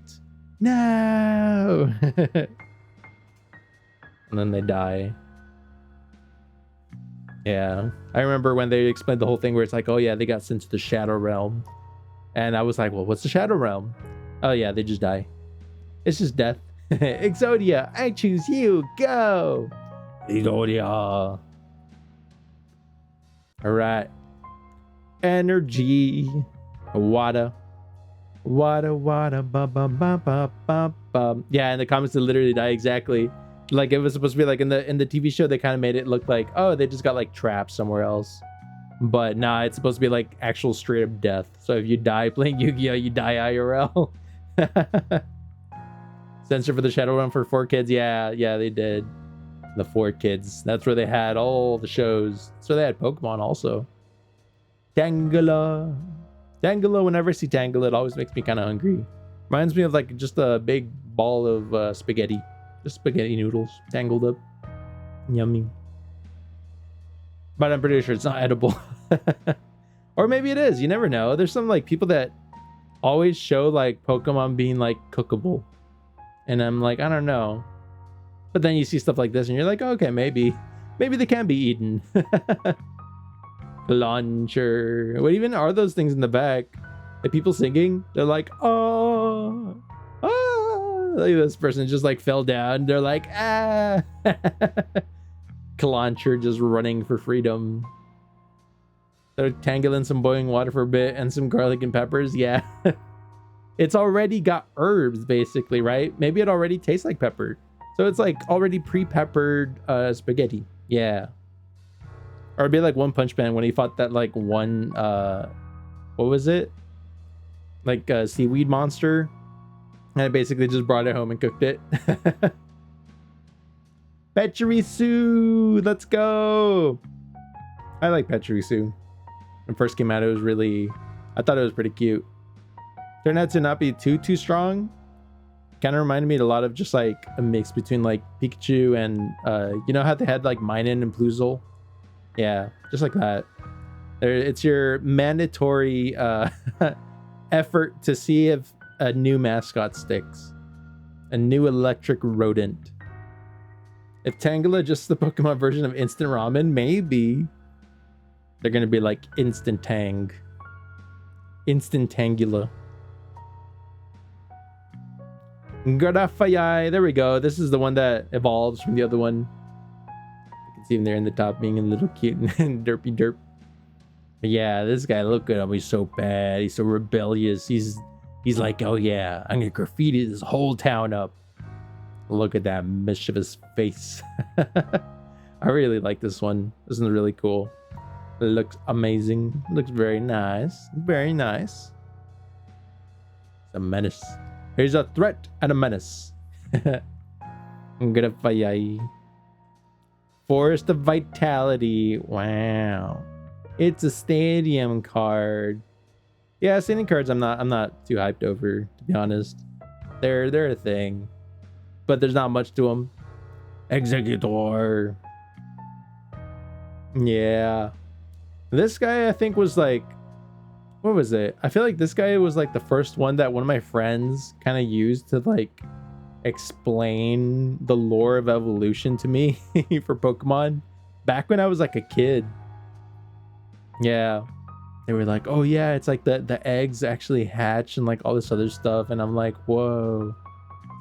No. And then they die. Yeah. I remember when they explained the whole thing where it's like, oh yeah, they got sent to the Shadow Realm. And I was like, well, what's the Shadow Realm? Oh yeah, they just die. It's just death. Exodia, I choose you. Go. Exodia. All right. Energy. Wada. Wada, ba ba ba ba ba ba. Yeah, in the comics they literally die exactly. Like it was supposed to be like in the TV show they kind of made it look like, oh, they just got like trapped somewhere else. But nah, it's supposed to be like actual straight up death. So if you die playing Yu-Gi-Oh, you die IRL. Censor for the Shadow Realm for 4Kids. Yeah, they did. The 4Kids. That's where they had all the shows. So they had Pokemon also. Tangela. Whenever I see Tangela, it always makes me kind of hungry. Reminds me of like just a big ball of spaghetti. Just spaghetti noodles tangled up. Yummy. But I'm pretty sure it's not edible. Or maybe it is. You never know. There's some like people that always show like Pokemon being like cookable. And I'm like, I don't know. But then you see stuff like this and you're like, okay, maybe they can be eaten. Launcher. What even are those things in the back? Like people singing? They're like, oh, like this person just like fell down. They're like, ah. Launcher just running for freedom. They're tangling some boiling water for a bit and some garlic and peppers. Yeah. It's already got herbs basically, right? Maybe it already tastes like pepper. So it's like already pre-peppered spaghetti. Yeah. Or it'd be like One Punch Man when he fought that like one, what was it? Like a seaweed monster. And I basically just brought it home and cooked it. Pachirisu, let's go. I like Pachirisu. When it first came out, I thought it was pretty cute. Turned out to not be too strong. Kind of reminded me a lot of just like a mix between like Pikachu and you know how they had like Minun and Pluzle? Yeah, just like that. It's your mandatory effort to see if a new mascot sticks. A new electric rodent. If Tangela just the Pokemon version of Instant Ramen, maybe. They're gonna be like Instant Tang. Instant Tangula. Garafayai. There we go. This is the one that evolves from the other one. You can see him there in the top being a little cute and derpy derp. But yeah, this guy, look at him. He's so bad. He's so rebellious. He's like, oh yeah, I'm gonna graffiti this whole town up. Look at that mischievous face. I really like this one. This one's really cool. It looks amazing. It looks very nice. Very nice. It's a menace. Here's a threat and a menace. I'm gonna fight. Forest of Vitality. Wow. It's a stadium card. Yeah, stadium cards I'm not too hyped over, to be honest. They're a thing. But there's not much to them. Executor. Yeah. This guy I think was like, what was it? I feel like this guy was like the first one that one of my friends kind of used to like explain the lore of evolution to me for Pokemon back when I was like a kid. Yeah. They were like, oh yeah, it's like the eggs actually hatch and like all this other stuff. And I'm like, whoa,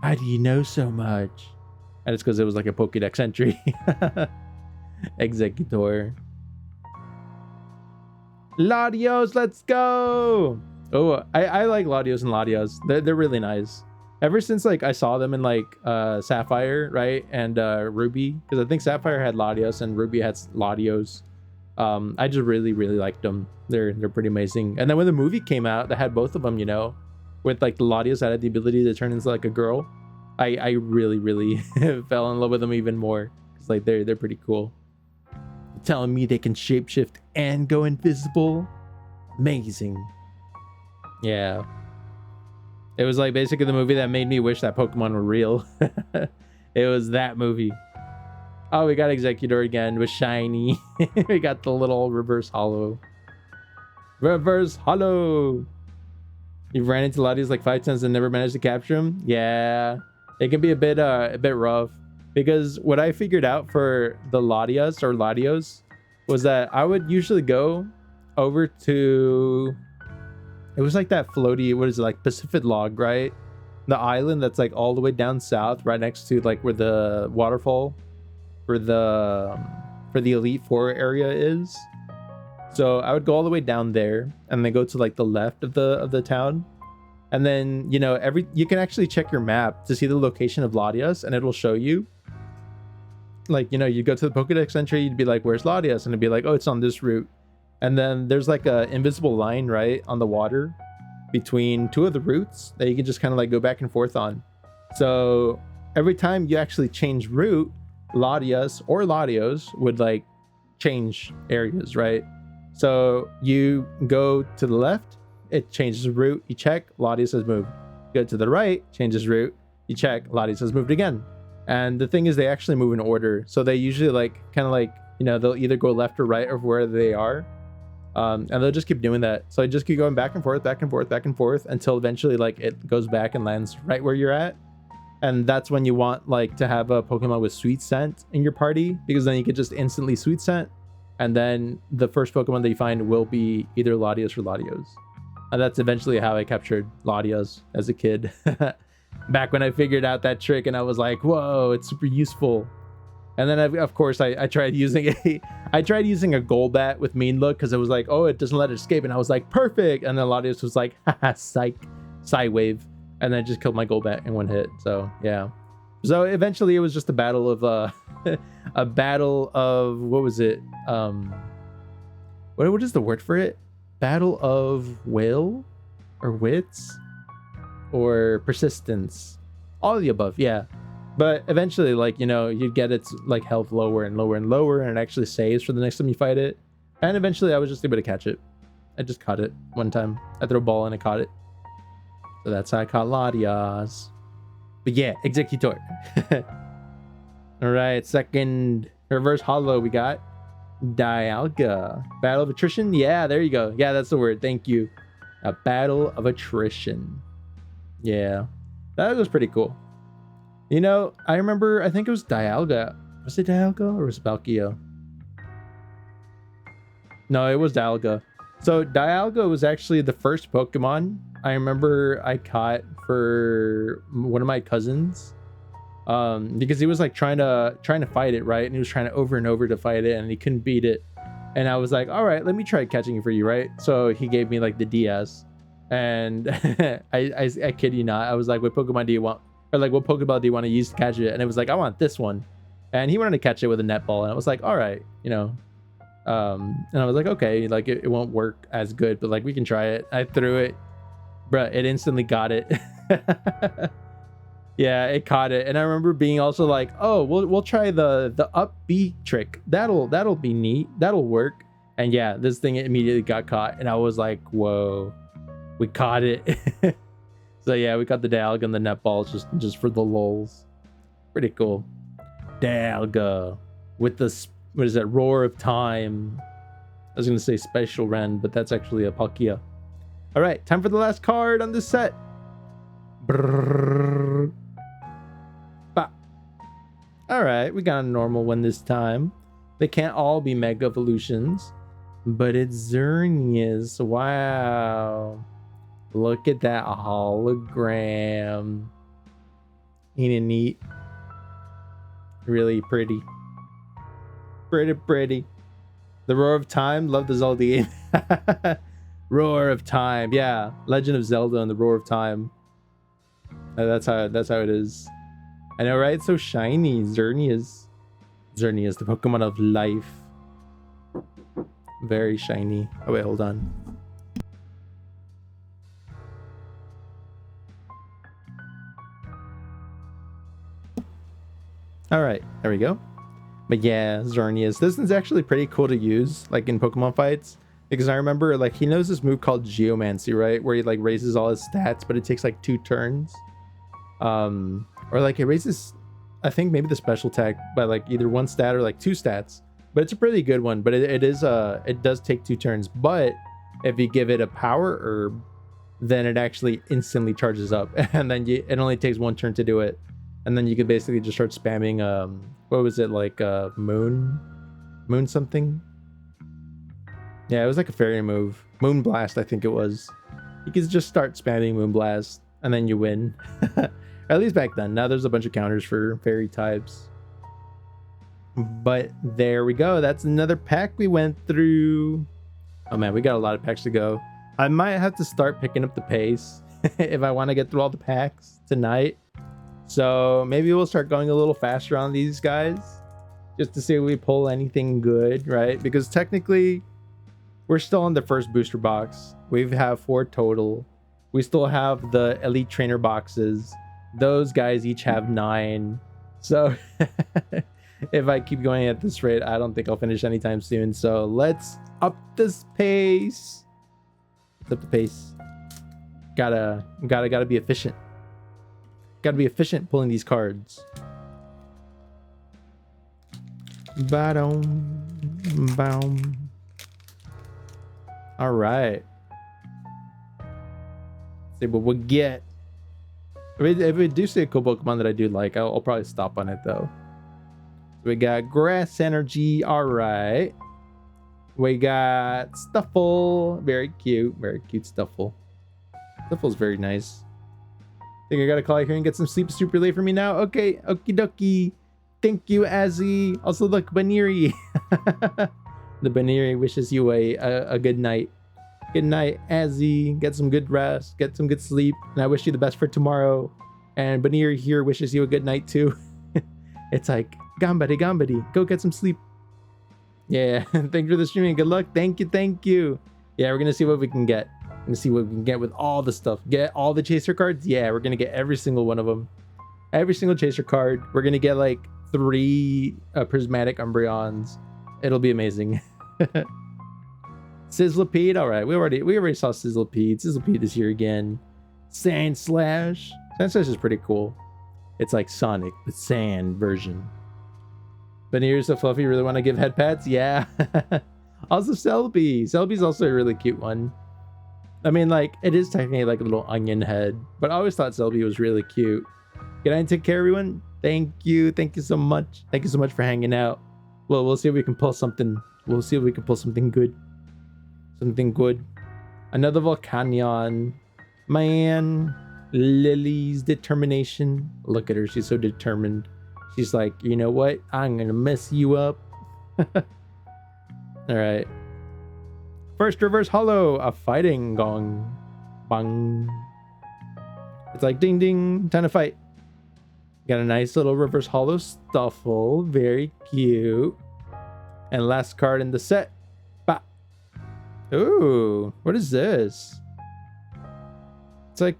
how do you know so much? And it's because it was like a Pokédex entry. Executor. Latios, let's go. Oh, I like Latios and Latios. They're really nice. Ever since like I saw them in like Sapphire, right? And Ruby, because I think Sapphire had Latios and Ruby had Latios. I just really liked them. They're pretty amazing. And then when the movie came out that had both of them, you know, with like the Latios that had the ability to turn into like a girl, I really fell in love with them even more. It's like they're pretty cool. Telling me they can shapeshift and go invisible. Amazing. Yeah. It was like basically the movie that made me wish that Pokemon were real. It was that movie. Oh, we got Executor again with shiny. We got the little reverse hollow. Reverse hollow. You've ran into Latios like 5 times and never managed to capture him. Yeah, it can be a bit rough. Because what I figured out for the Latios was that I would usually go over to, it was like that floaty, what is it, like Pacific Log, right? The island that's like all the way down south, right next to like where the waterfall for the Elite Four area is. So I would go all the way down there and then go to like the left of the town. And then, you know, you can actually check your map to see the location of Latios and it will show you. Like, you know, you go to the Pokédex entry, you'd be like, where's Latios? And it'd be like, oh, it's on this route. And then there's like a invisible line, right, on the water between two of the routes that you can just kind of like go back and forth on. So every time you actually change route, Latios would like change areas, right? So you go to the left, it changes route, you check, Latios has moved. Go to the right, changes route, you check, Latios has moved again. And the thing is, they actually move in order. So they usually like kind of like, you know, they'll either go left or right of where they are. And they'll just keep doing that. So I just keep going back and forth until eventually like it goes back and lands right where you're at. And that's when you want like to have a Pokemon with Sweet Scent in your party, because then you can just instantly Sweet Scent. And then the first Pokemon that you find will be either Latios or Latios. And that's eventually how I captured Latios as a kid. Back when I figured out that trick and I was like, whoa, it's super useful. And then of course I tried using a Golbat with Mean Look, because it was like, oh, it doesn't let it escape. And I was like, perfect. And then Latios was like, haha, psych, Psywave. And then I just killed my Golbat in one hit. So yeah. So eventually it was just a battle of what was it? What is the word for it? Battle of will or wits or persistence. All of the above, yeah. But eventually, like, you know, you get its like health lower and lower and lower, and it actually saves for the next time you fight it. And eventually I was just able to catch it. I just caught it one time. I threw a ball and I caught it. So that's how I caught Latios. But yeah, Executor. All right, second reverse hollow we got. Dialga. Battle of attrition? Yeah, there you go. Yeah, that's the word. Thank you. A battle of attrition. Yeah. That was pretty cool. You know, I remember, I think it was Dialga. Was it Dialga or was it Palkia? No, it was Dialga. So Dialga was actually the first Pokemon I remember I caught for one of my cousins. Because he was like trying to fight it, right? And he was trying to over and over to fight it and he couldn't beat it. And I was like, all right, let me try catching it for you, right? So he gave me like the DS. And I kid you not, I was like, what Pokemon do you want? Or like, what Pokeball do you want to use to catch it? And it was like, I want this one. And he wanted to catch it with a netball. And I was like, all right, you know. And I was like, okay, like it won't work as good, but like we can try it. I threw it, bruh, it instantly got it. Yeah, it caught it. And I remember being also like, oh, we'll try the up B trick. That'll be neat. That'll work. And yeah, this thing immediately got caught. And I was like, whoa, we caught it. So yeah, we caught the Dialga and the netballs just for the lulz. Pretty cool. Dialga with the, what is that, Roar of Time. I was gonna say Special Ren, but that's actually a Palkia. All right, time for the last card on this set. Brrr. Bah. All right, we got a normal one this time. They can't all be Mega Evolutions, but it's Xerneas. Wow. Look at that hologram. Ain't it neat? Really pretty. Pretty. The Roar of Time. Love the Zelda game. Roar of Time. Yeah. Legend of Zelda and the Roar of Time. That's how it is. I know, right? So shiny. Xerneas, the Pokemon of life. Very shiny. Oh wait, hold on. All right, there we go. But yeah, Xerneas. This is actually pretty cool to use, like in Pokemon fights, because I remember like he knows this move called Geomancy, right? Where he like raises all his stats, but it takes like 2 turns. Or like it raises, I think maybe the special attack by like either 1 stat or like 2 stats. But it's a pretty good one. But it does take 2 turns. But if you give it a power herb, then it actually instantly charges up, and then it only takes 1 turn to do it. And then you could basically just start spamming, what was it, like moon something? Yeah, it was like a fairy move. Moon Blast, I think it was. You could just start spamming Moon Blast, and then you win. At least back then. Now there's a bunch of counters for fairy types. But there we go. That's another pack we went through. Oh man, we got a lot of packs to go. I might have to start picking up the pace if I want to get through all the packs tonight. So maybe we'll start going a little faster on these guys just to see if we pull anything good, right? Because technically we're still on the first booster box. We have 4 total. We still have the elite trainer boxes. Those guys each have 9. So if I keep going at this rate, I don't think I'll finish anytime soon. So let's up this pace. Up the pace. Gotta be efficient. Gotta be efficient pulling these cards. Boom. All right. See what we'll get. If we do see a cool Pokemon that I do like, I'll probably stop on it though. We got Grass Energy. All right. We got Stuffle. Very cute Stuffle. Stuffle's very nice. Think I gotta call you here and get some sleep. Super late for me now. Okay, okie dokie. Thank you, Azzy. Also, look, Baniri. The Baniri wishes you a good night. Good night, Azzy. Get some good rest. Get some good sleep. And I wish you the best for tomorrow. And Baniri here wishes you a good night too. It's like, Gambadi. Go get some sleep. Yeah, thanks for the streaming. Good luck. Thank you. Yeah, we're gonna see what we can get. We're gonna see what we can get with all the stuff. Get all the chaser cards. Yeah, we're gonna get every single one of them. Every single chaser card. We're gonna get like 3 prismatic Umbreons. It'll be amazing. Sizzlipede. All right, we already saw Sizzlipede. Sizzlipede is here again. Sandslash is pretty cool. It's like Sonic, the sand version. But here's so fluffy. Really want to give head pats? Yeah. Also, Selby. Selby's also a really cute one. I mean, like, it is technically like a little onion head, but I always thought Selby was really cute. Good night, take care, everyone. Thank you. Thank you so much. Thank you so much for hanging out. Well, we'll see if we can pull something. We'll see if we can pull something good. Something good. Another Volcanion. Man. Lily's determination. Look at her. She's so determined. She's like, you know what? I'm going to mess you up. All right. First reverse hollow. A fighting gong. Bang. It's like ding ding. Time to fight. Got a nice little reverse hollow Stuffle. Very cute. And last card in the set. Bah. Ooh. What is this? It's like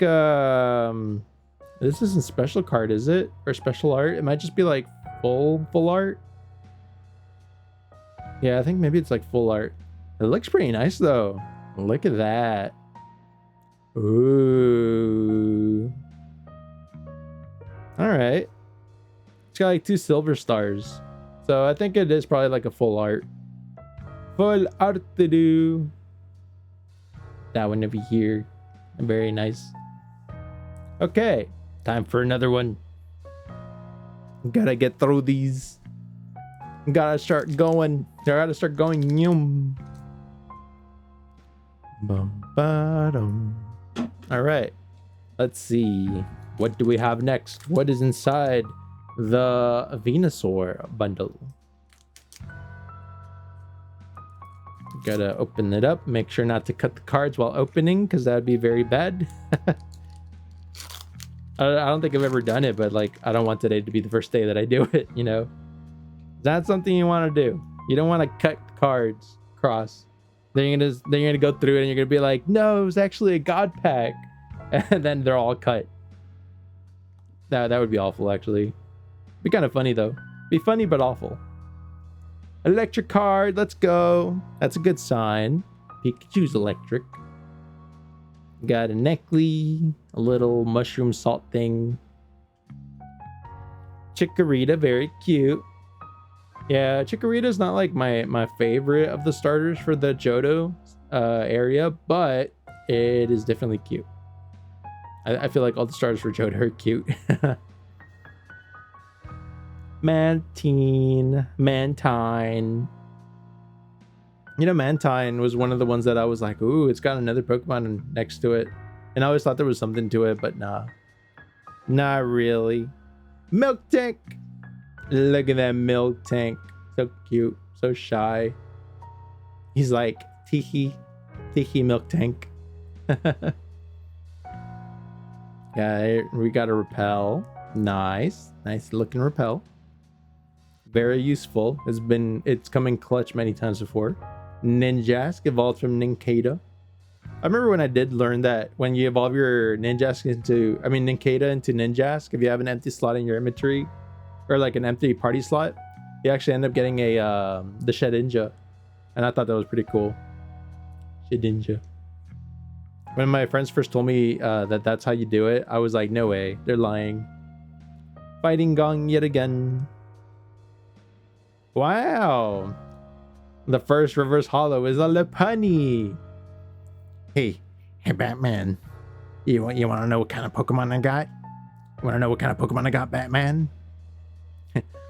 this isn't special card, is it? Or special art? It might just be like full art. Yeah, I think maybe it's like full art. It looks pretty nice though. Look at that. Ooh. All right. It's got like 2 silver stars. So I think it is probably like a full art. Full art to do. That one over here. Very nice. Okay. Time for another one. Gotta get through these. Gotta start going. Gotta start going. Yum. Bum, ba-dum. All right. Let's see. What do we have next? What is inside the Venusaur bundle? Gotta open it up. Make sure not to cut the cards while opening, because that would be very bad. I don't think I've ever done it, but like, I don't want today to be the first day that I do it, you know? That's something you want to do. You don't want to cut cards across. Then you're gonna go through it and you're gonna be like, no, it was actually a god pack. And then they're all cut. That would be awful, actually. Be kind of funny though. Be funny but awful. Electric card, let's go. That's a good sign. Pikachu's electric. Got a Necklace, a little mushroom salt thing. Chikorita, very cute. Yeah, Chikorita's not like my favorite of the starters for the Johto area, but it is definitely cute. I feel like all the starters for Johto are cute. Mantine. You know, Mantine was one of the ones that I was like, ooh, it's got another Pokemon next to it. And I always thought there was something to it, but nah. Not really. Milk Tank. Look at that Milk Tank. So cute. So shy. He's like, teehee. Teehee Milk Tank. Yeah, we got a Repel. Nice. Nice looking Repel. Very useful. It's come in clutch many times before. Ninjask evolved from Nincada. I remember when I did learn that when you evolve your Nincada into Ninjask, if you have an empty slot in your inventory, or like an empty party slot, you actually end up getting the Shedinja. And I thought that was pretty cool. Shedinja. When my friends first told me that's how you do it, I was like, no way, they're lying. Fighting Gong yet again. Wow. The first reverse hollow is a Lopunny. Hey, Batman. You want to know what kind of Pokemon I got? You want to know what kind of Pokemon I got, Batman?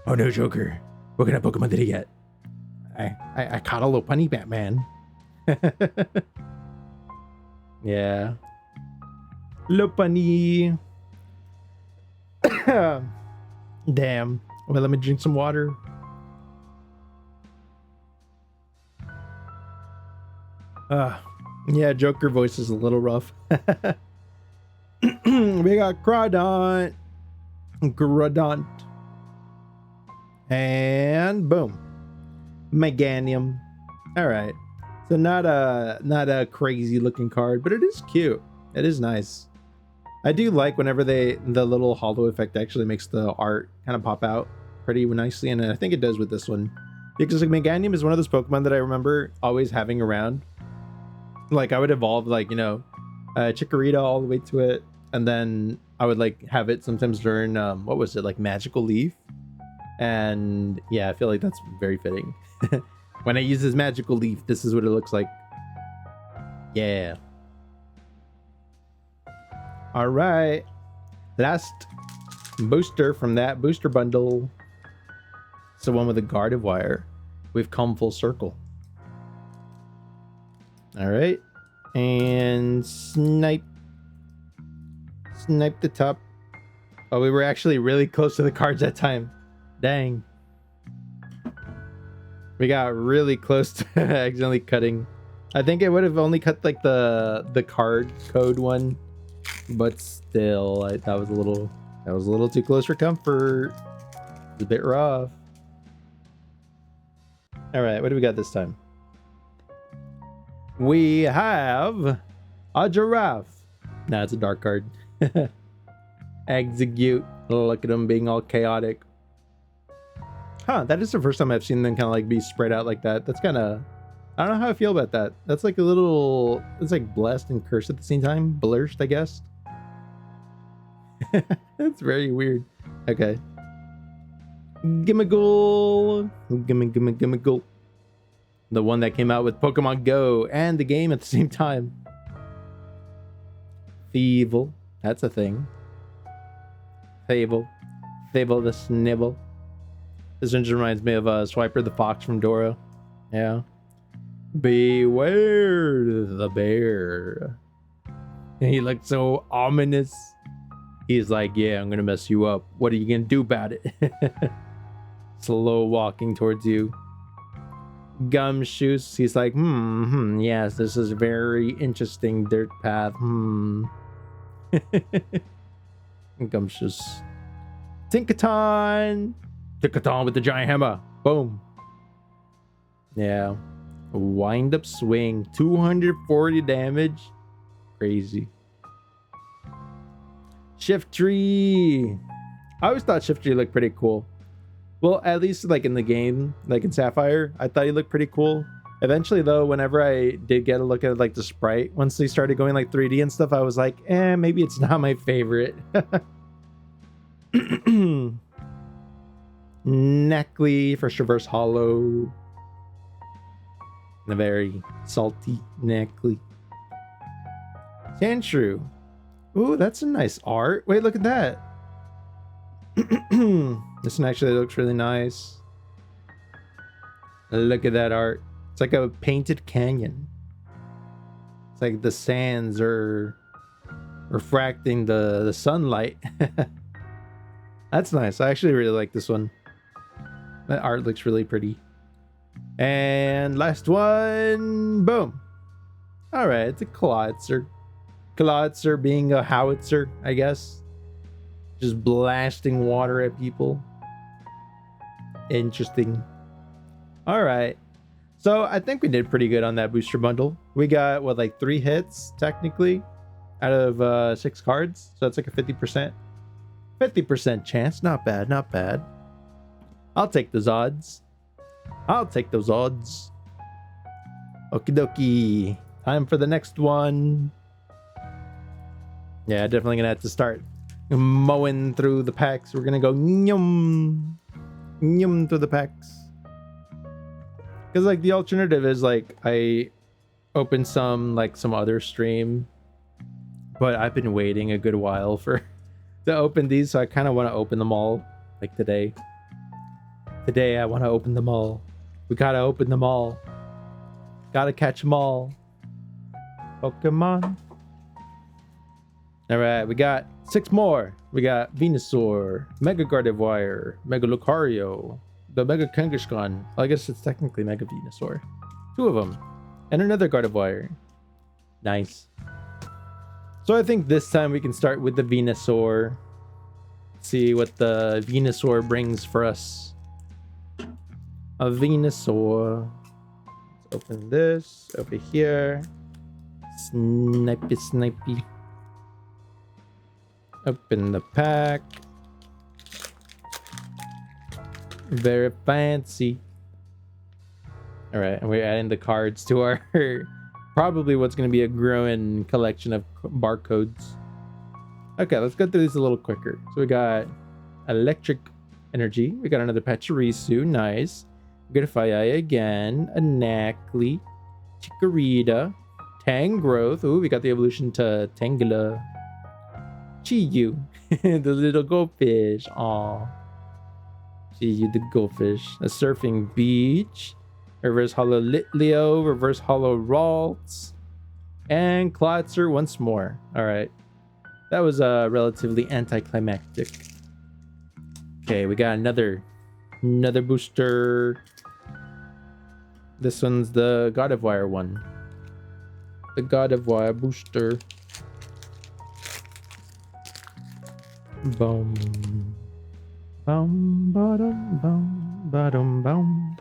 Oh no, Joker. What kind of Pokemon did he get? I caught a Lopunny, Batman. Yeah. Lopunny. Damn. Well, let me drink some water. Yeah, Joker voice is a little rough. We got Groudon. And boom. Meganium. All right. So not a crazy looking card, but it is cute. It is nice. I do like whenever the little hollow effect actually makes the art kind of pop out pretty nicely, and I think it does with this one. Because like Meganium is one of those Pokemon that I remember always having around. Like I would evolve like, you know, Chikorita all the way to it, and then I would like have it sometimes during what was it, like Magical Leaf, And yeah, I feel like that's very fitting. When I use this magical leaf, this is what it looks like. Yeah. All right. Last booster from that booster bundle. It's the one with the guarded wire. We've come full circle. All right. And snipe the top. Oh, we were actually really close to the cards that time. Dang. We got really close to accidentally cutting. I think it would have only cut like the card code one, but still, that was a little too close for comfort. It's a bit rough. All right, what do we got this time? We have a giraffe. Nah, it's a dark card. Execute. Look at them being all chaotic. Huh, that is the first time I've seen them kind of like be spread out like that. That's kind of, I don't know how I feel about that. That's like a little, it's like blessed and cursed at the same time. Blurst, I guess. That's very weird. Okay. Gimmighoul. Gimmighoul. The one that came out with Pokemon Go and the game at the same time. Thievul. That's a thing. Fable. Fable the Snibble. This one just reminds me of Swiper the Fox from Dora. Yeah. Beware the bear. He looked so ominous. He's like, yeah, I'm gonna mess you up. What are you gonna do about it? Slow walking towards you. Gumshoes. He's like, yes, this is a very interesting dirt path. Gumshoes. Tinkaton. Tinkaton with the giant hammer. Boom. Yeah. Wind up swing. 240 damage. Crazy. Shiftry. I always thought Shiftry looked pretty cool. Well, at least like in the game, like in Sapphire, I thought he looked pretty cool. Eventually though, whenever I did get a look at like the sprite, once they started going like 3D and stuff, I was like, maybe it's not my favorite. Neckley for Traverse Hollow. A very salty Neckley. Sandshrew. Ooh, that's a nice art. Wait, look at that. This one actually looks really nice. Look at that art. It's like a painted canyon. It's like the sands are refracting the sunlight. That's nice. I actually really like this one. That art looks really pretty. And last one. Boom. All right, it's a Clawitzer. Clawitzer being a howitzer, I guess. Just blasting water at people. Interesting. All right. So I think we did pretty good on that booster bundle. We got, what, like 3 hits, technically, out of 6 cards. So that's like a 50%. 50% chance. Not bad, not bad. I'll take those odds. I'll take those odds. Okie dokie. Time for the next one. Yeah, definitely gonna have to start mowing through the packs. We're gonna go nyum through the packs. Because like the alternative is like I open some other stream, but I've been waiting a good while to open these, so I kind of want to open them all like today. Today I want to open them all. We gotta open them all. Gotta catch them all. Pokemon. All right, we got 6 more. We got Venusaur, Mega Gardevoir, Mega Lucario, the Mega Kangaskhan. Well, I guess it's technically Mega Venusaur. 2 of them. And another Gardevoir. Nice. So I think this time we can start with the Venusaur. See what the Venusaur brings for us. A Venusaur. Let's open this over here. Snipey, snipey. Open the pack. Very fancy. All right, and we're adding the cards to our probably what's going to be a growing collection of barcodes. Okay, let's go through this a little quicker. So we got electric energy. We got another Pachirisu. Nice. We got a Faiai again. A Nacli. Chikorita. Tangrowth. Ooh, we got the evolution to Tangela. Chiyu. The little goldfish. Aw. Chiyu the goldfish. A surfing beach. Reverse Hollow Litleo. Reverse Hollow Ralts. And Klotzer once more. Alright. That was relatively anticlimactic. Okay, we got another booster. This one's the God of Wire one. The God of Wire booster. Boom. Boom, ba-dum, boom, ba-dum, boom.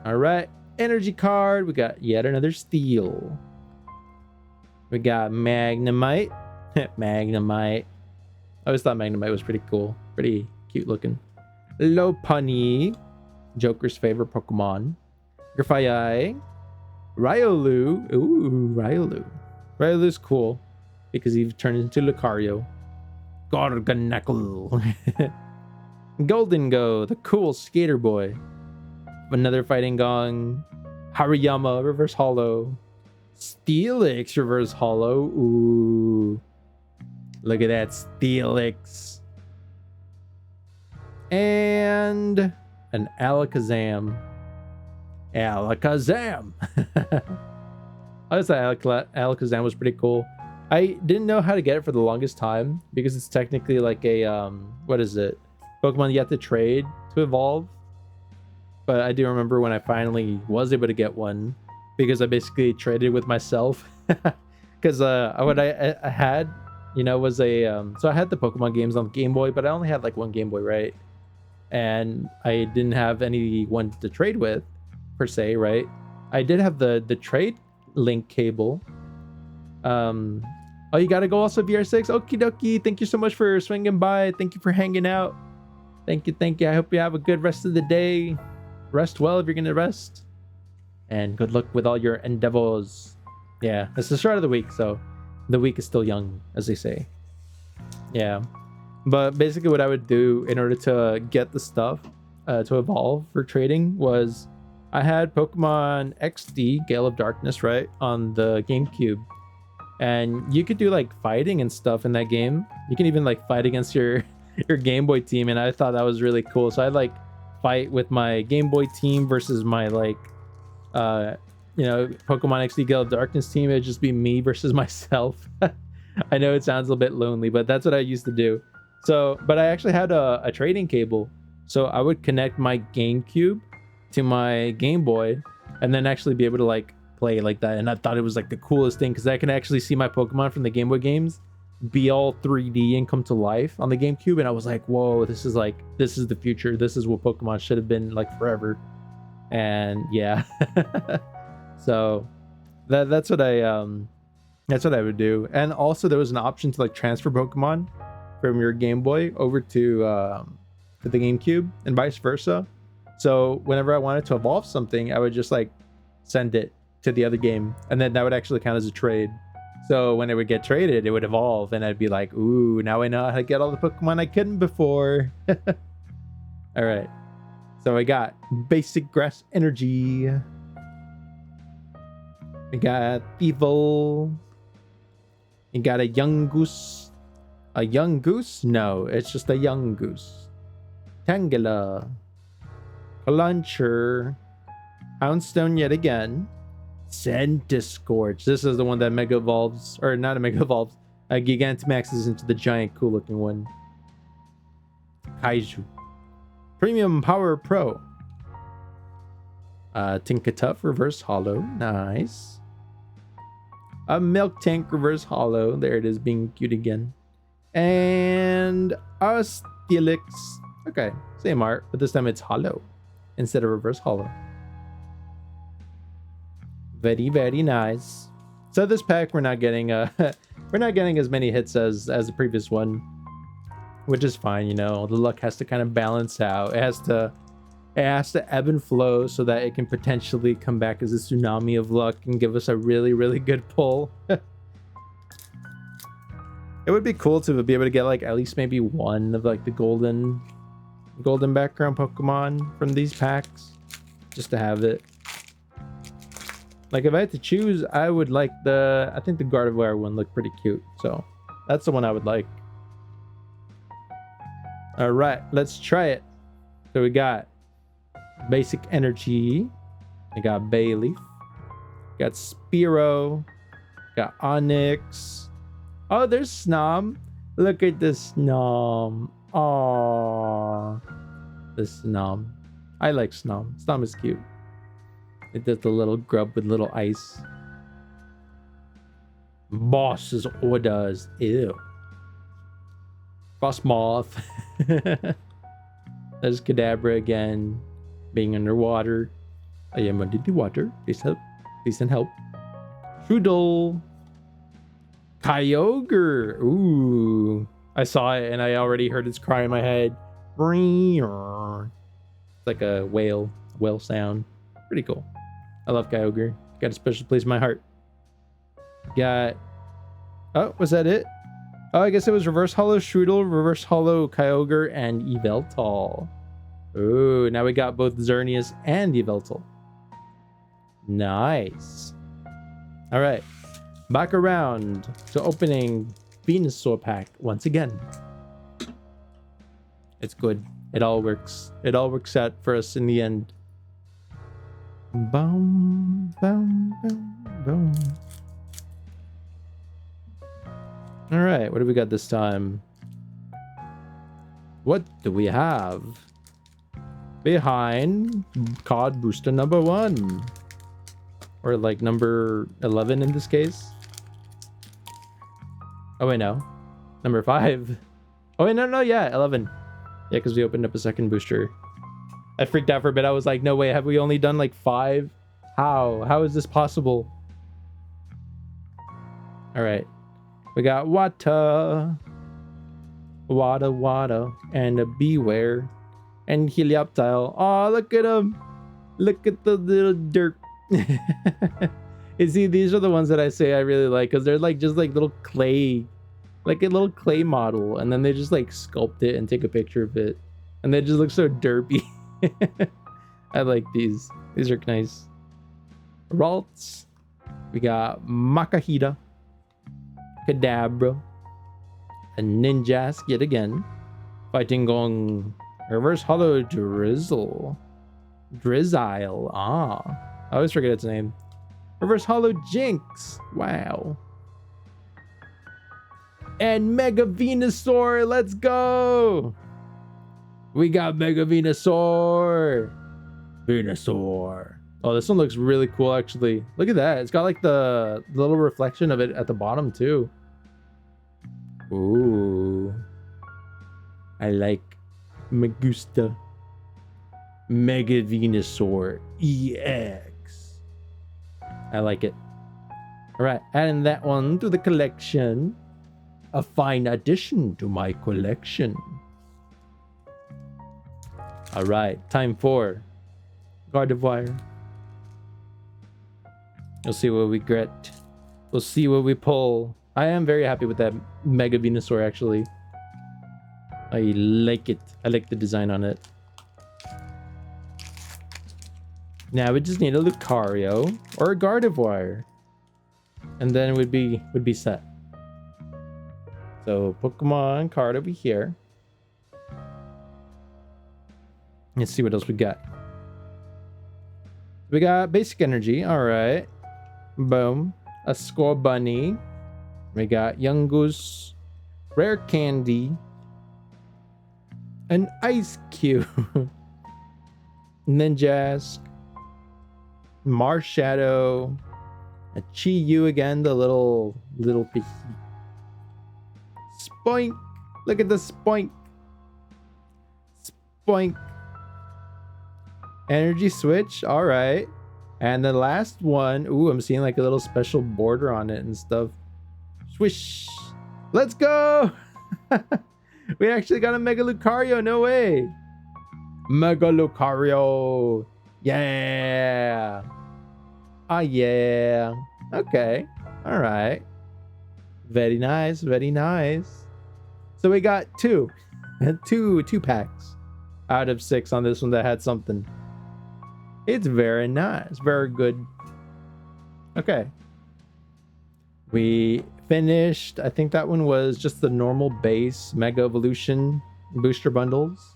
Alright, energy card. We got yet another steel. We got Magnemite. Magnemite. I always thought Magnemite was pretty cool. Pretty cute looking. Lopunny. Joker's favorite Pokemon. Grafaiai. Riolu. Ooh, Riolu. Riolu's cool because he turned into Lucario. Garganacl. Golden Go, the cool skater boy. Another Fighting Gong. Hariyama, Reverse Hollow. Steelix, Reverse Hollow. Ooh. Look at that Steelix. And an Alakazam. Alakazam. I just thought Alakazam was pretty cool. I didn't know how to get it for the longest time because it's technically like a what is it? Pokemon you have to trade to evolve. But I do remember when I finally was able to get one because I basically traded with myself. Because what I had, you know, was a so I had the Pokemon games on the Game Boy, but I only had like one Game Boy, right? And I didn't have anyone to trade with per se, right? I did have the trade link cable. Oh, you gotta go also VR6. Okie dokie. Thank you so much for swinging by. Thank you for hanging out. Thank you. I hope you have a good rest of the day. Rest well if you're gonna rest. And good luck with all your endeavors. Yeah, it's the start of the week, so the week is still young, as they say. Yeah. But basically what I would do in order to get the stuff to evolve for trading was I had Pokemon XD, Gale of Darkness, right, on the GameCube. And you could do like fighting and stuff in that game. You can even like fight against your Game Boy team, and I thought that was really cool. So I'd like fight with my Game Boy team versus my like you know, Pokemon XD Gale of Darkness team. It'd just be me versus myself. I know it sounds a little bit lonely, but that's what I used to do. So, but I actually had a trading cable. So I would connect my GameCube to my Game Boy and then actually be able to like play like that. And I thought it was like the coolest thing because I can actually see my Pokemon from the Game Boy games be all 3D and come to life on the GameCube. And I was like, whoa, this is the future. This is what Pokemon should have been like forever. And yeah. So that's what I would do. And also there was an option to like transfer Pokemon from your Game Boy over to the GameCube and vice versa. So whenever I wanted to evolve something, I would just like send it to the other game, and then that would actually count as a trade. So when it would get traded, it would evolve, and I'd be like, ooh, now I know how to get all the Pokemon I couldn't before. All right, so I got basic grass energy. We got Thievul. You got a young goose. A young goose? No, it's just a young goose. Tangela. Launcher. Houndstone yet again. Centiskorch. This is the one that Mega Evolves, or not a Mega Evolves, Gigantamaxes into the giant cool looking one. Kaiju. Premium Power Pro. Tinkatuff Reverse Hollow. Nice. A Milk Tank Reverse Hollow. There it is, being cute again. And a Steelix. Okay, same art, but this time it's hollow instead of reverse hollow. Very, very nice. So this pack we're not getting as many hits as the previous one, which is fine. You know, the luck has to kind of balance out. It has to ebb and flow so that it can potentially come back as a tsunami of luck and give us a really, really good pull. It would be cool to be able to get like at least maybe one of like the golden golden background Pokemon from these packs just to have it. Like if I had to choose, I would like I think the Gardevoir one looked pretty cute. So that's the one I would like. All right, let's try it. So we got basic energy. We got Bayleaf. Got Spearow. Got Onyx. Oh, there's Snom. Look at this Snom. Aww. The Snom. I like Snom. Snom is cute. It does the little grub with little ice. Boss's orders. Ew. Frostmoth. There's Kadabra again. Being underwater. I am under the water. Please help. Please send help. Trudel. Kyogre. Ooh. I saw it and I already heard its cry in my head. It's like a whale sound. Pretty cool. I love Kyogre. Got a special place in my heart. Got... Oh, was that it? Oh, I guess it was Reverse Hollow Strudel, Reverse Hollow Kyogre, and Yveltal. Ooh, now we got both Xerneas and Yveltal. Nice. All right. Back around to opening Venusaur pack once again. It's good. It all works. It all works out for us in the end. Boom, boom, boom, boom. All right, what do we got this time? What do we have behind card booster number 1? Or like number 11 in this case? Oh wait, no. Number 5. Oh wait, no, yeah, 11. Yeah, because we opened up a second booster. I freaked out for a bit. I was like, no way, have we only done like 5? How is this possible? All right. We got Wada, and a Beware, and Helioptile. Oh, look at him. Look at the little derp. You see, these are the ones that I say I really like because they're like just like little clay, like a little clay model, and then they just like sculpt it and take a picture of it, and they just look so derpy. I like these. These are nice. Ralts. We got Makahita, Kadabra, and Ninjask yet again. Fighting Gong. Reverse Hollow Drizzle. Drizzile. Ah. I always forget its name. Reverse Hollow Jinx. Wow. And Mega Venusaur. Let's go. We got Mega Venusaur. Venusaur. Oh, this one looks really cool, actually. Look at that. It's got like the little reflection of it at the bottom, too. Ooh. I like Magusta. Mega Venusaur EX. I like it. All right, adding that one to the collection. A fine addition to my collection. All right, time for Gardevoir. We'll see what we get. We'll see what we pull. I am very happy with that Mega Venusaur, actually. I like it. I like the design on it. Now we just need a Lucario or a Gardevoir, and then we'd be set. So Pokemon card over here. Let's see what else we got. We got basic energy. All right. Boom. A Score Bunny. We got Young Goose. Rare Candy. An Ice Cube. Ninjask. Marshadow. A Chi-Yu again, the little piggy. Spoink. Look at the Spoink. Spoink. Energy Switch. All right. And the last one. Ooh, I'm seeing like a little special border on it and stuff. Swish. Let's go. We actually got a Mega Lucario. No way. Mega Lucario. Yeah. Oh, yeah. Okay. All right. Very nice. Very nice. So we got two packs. out of 6 on this one that had something. It's very nice. Very good. Okay. We finished. I think that one was just the normal base Mega Evolution booster bundles.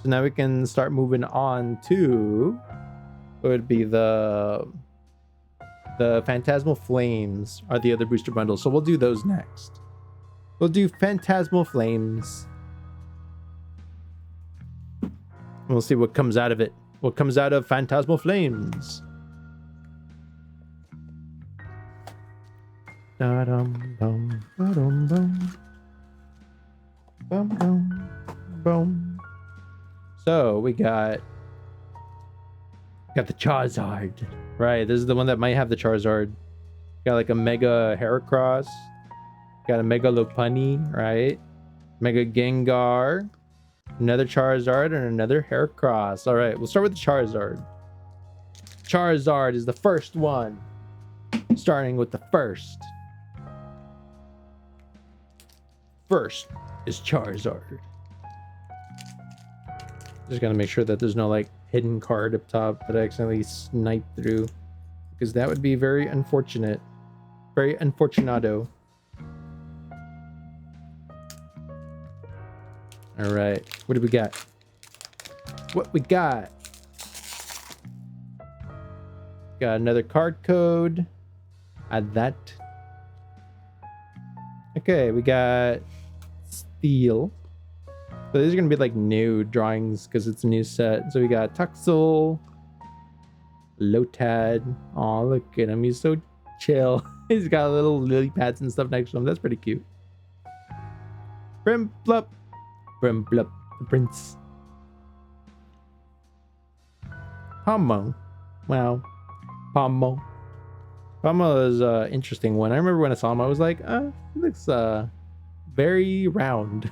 So now we can start moving on to what would be the Phantasmal Flames are the other booster bundles. So we'll do those next. We'll do Phantasmal Flames. We'll see what comes out of it. What comes out of Phantasmal Flames. Da-dum, bum, ba-dum, bum. Bum, bum, bum. So we got the Charizard. Right, this is the one that might have the Charizard. Got like a Mega Heracross. Got a Mega Lopunny, right? Mega Gengar. Another Charizard and another Heracross. All right, we'll start with the Charizard. Charizard is the first one. Starting with the first. First is Charizard. Just gotta make sure that there's no like hidden card up top that I accidentally sniped through, because that would be very unfortunate. Very unfortunado. All right, what do we got? What we got? Got another card code. Add that. Okay, we got Steel. So these are gonna be like new drawings because it's a new set. So we got Tuxel, Lotad. Oh, look at him, he's so chill. He's got little lily pads and stuff next to him. That's pretty cute. Brimplup, Brimplup, the prince. Pomo. Wow, Pomo. Pomo is an interesting one. I remember when I saw him, I was like, he looks very round.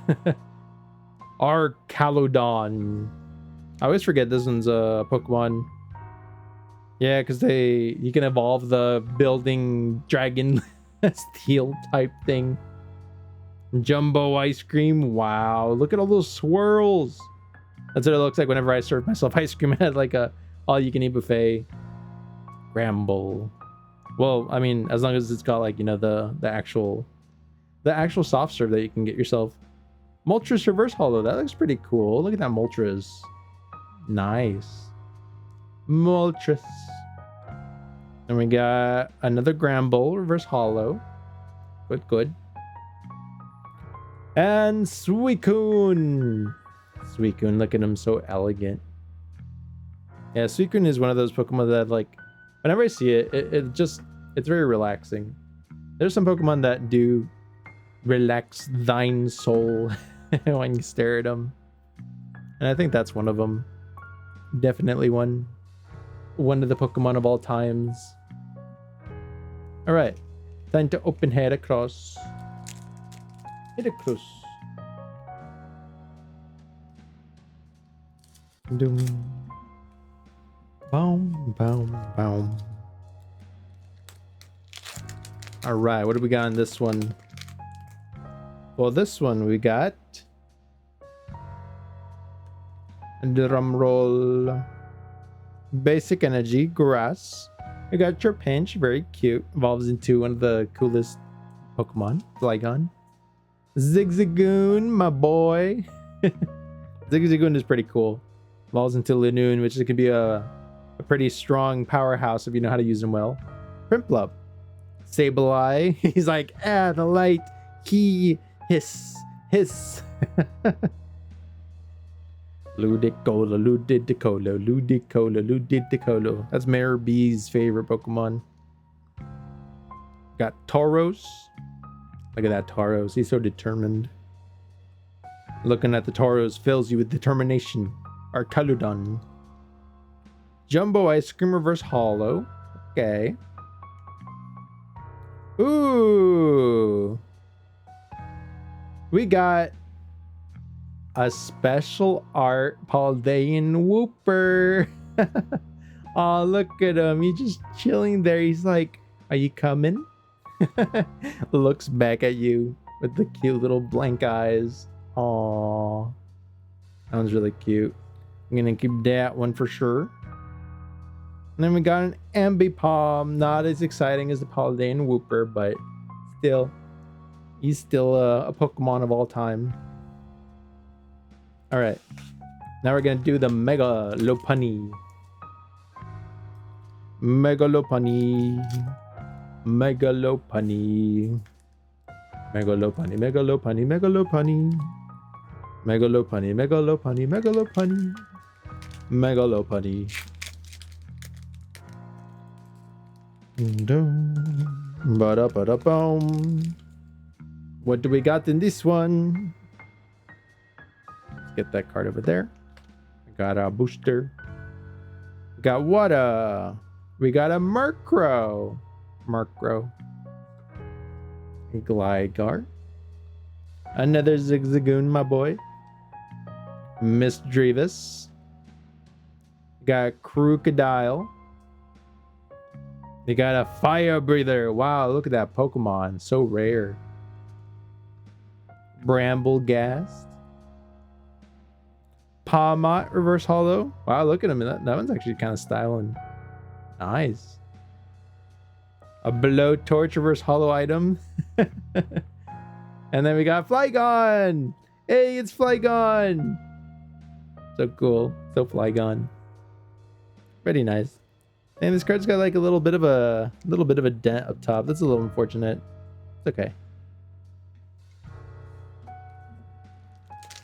Arcalodon. I always forget this one's a Pokemon. Yeah, because you can evolve the building dragon steel type thing. Jumbo ice cream. Wow, look at all those swirls. That's what it looks like whenever I serve myself ice cream at like a all-you-can-eat buffet. Ramble. Well, I mean, as long as it's got like, you know, the actual soft serve that you can get yourself. Moltres Reverse Hollow. That looks pretty cool. Look at that Moltres. Nice. Moltres. And we got another Gramble Reverse Hollow. Good. And Suicune. Suicune, look at him, so elegant. Yeah, Suicune is one of those Pokemon that like, whenever I see it, it's very relaxing. There's some Pokemon that do relax thine soul when you stare at them. And I think that's one of them. Definitely one of the Pokemon of all times. All right, time to open Heracross. Heracross. Doom. Boom, boom, boom. All right, what do we got on this one? Well, this one we got. Drum roll. Basic Energy, Grass. We got Trapinch, very cute. Evolves into one of the coolest Pokemon, Flygon. Zigzagoon, my boy. Zigzagoon is pretty cool. Evolves into Linoon, which could be a pretty strong powerhouse if you know how to use them well. Prinplup. Sableye. He's like, the light. He hiss. Ludicolo. That's Mayor B's favorite Pokemon. Got Tauros. Look at that Tauros. He's so determined. Looking at the Tauros fills you with determination. Arcaludon. Jumbo Ice Cream Reverse Hollow. Okay. Ooh. We got a special art Paldean Wooper. Oh, look at him. He's just chilling there. He's like, are you coming? Looks back at you with the cute little blank eyes. Aww. That one's really cute. I'm gonna keep that one for sure. And then we got an Ambipom. Not as exciting as the Paldean Wooper, but still, he's still a Pokemon of all time. All right, now we're gonna do the Mega Lopunny. Mega Lopunny. Mega Lopunny. Mega Lopunny. Mega Lopunny. Mega Lopunny. Mega Lopunny. Mega Lopunny. Mega Lopunny. Mega Lopunny. Ba-da-ba-da-boom. What do we got in this one? Let's get that card over there. We got a booster. We got what? We got a Murkrow. Murkrow. Gligar. Another Zigzagoon, my boy. Miss Drevis. Got Crocodile. They got a Fire Breather. Wow, look at that Pokemon. So rare. Bramblegast. Palmot Reverse Holo. Wow, look at him. That one's actually kind of styling. Nice. A Blowtorch Reverse Holo item. And then we got Flygon. Hey, it's Flygon. So cool. So Flygon. Pretty nice. And this card's got like a little bit of a dent up top. That's a little unfortunate. It's okay.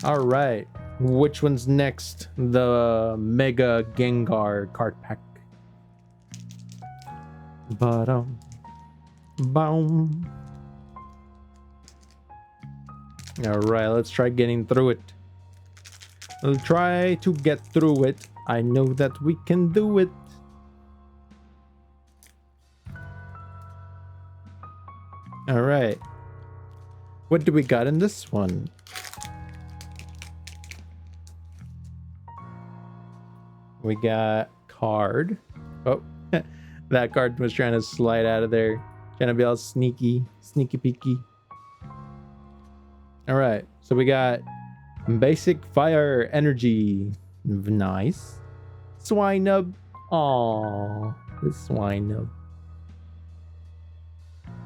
All right. Which one's next? The Mega Gengar card pack. Boom. All right, let's try getting through it. We'll try to get through it. I know that we can do it. All right. What do we got in this one? We got card. Oh, that card was trying to slide out of there. Trying to be all sneaky peeky. All right. So we got basic fire energy. Nice. Swinub. Aww. The Swinub.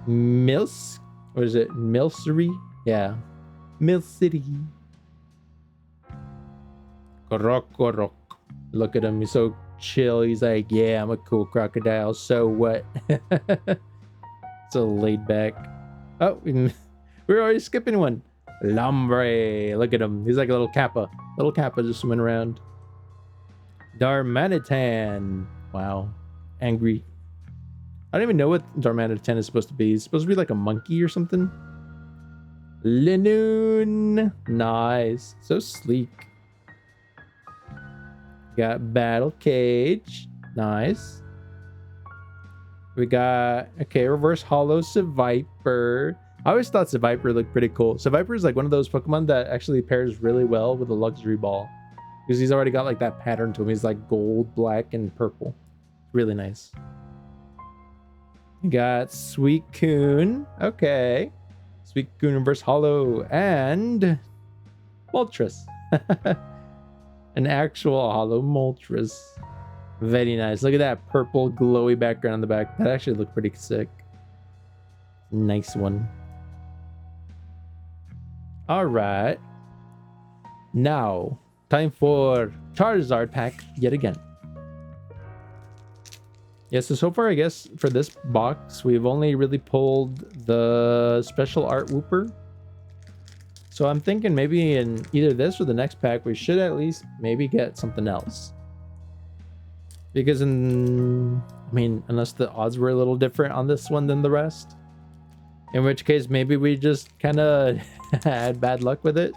Milsk? What is it? Milcery? Yeah. Milcity. Korok. Look at him. He's so chill. He's like, yeah, I'm a cool crocodile. So what? So laid back. Oh, we're already skipping one. Lombre. Look at him. He's like a little Kappa. Little Kappa just swimming around. Darmanitan. Wow. Angry. I don't even know what Darmanitan is supposed to be. It's supposed to be like a monkey or something. Linoon. Nice. So sleek. Got Battle Cage. Nice. We got, okay, Reverse Holo Seviper. I always thought Seviper looked pretty cool. Seviper is like one of those Pokemon that actually pairs really well with a Luxury Ball. Because he's already got like that pattern to him. He's like gold, black, and purple. Really nice. We got Suicune. Okay. Suicune Reverse Holo. And Moltres. An actual Holo Moltres. Very nice. Look at that purple glowy background on the back. That actually looked pretty sick. Nice one. All right. Now, time for Charizard pack yet again. Yeah, so far, I guess, for this box, we've only really pulled the special art Wooper. So I'm thinking maybe in either this or the next pack, we should at least maybe get something else. Because unless the odds were a little different on this one than the rest. In which case, maybe we just kind of had bad luck with it.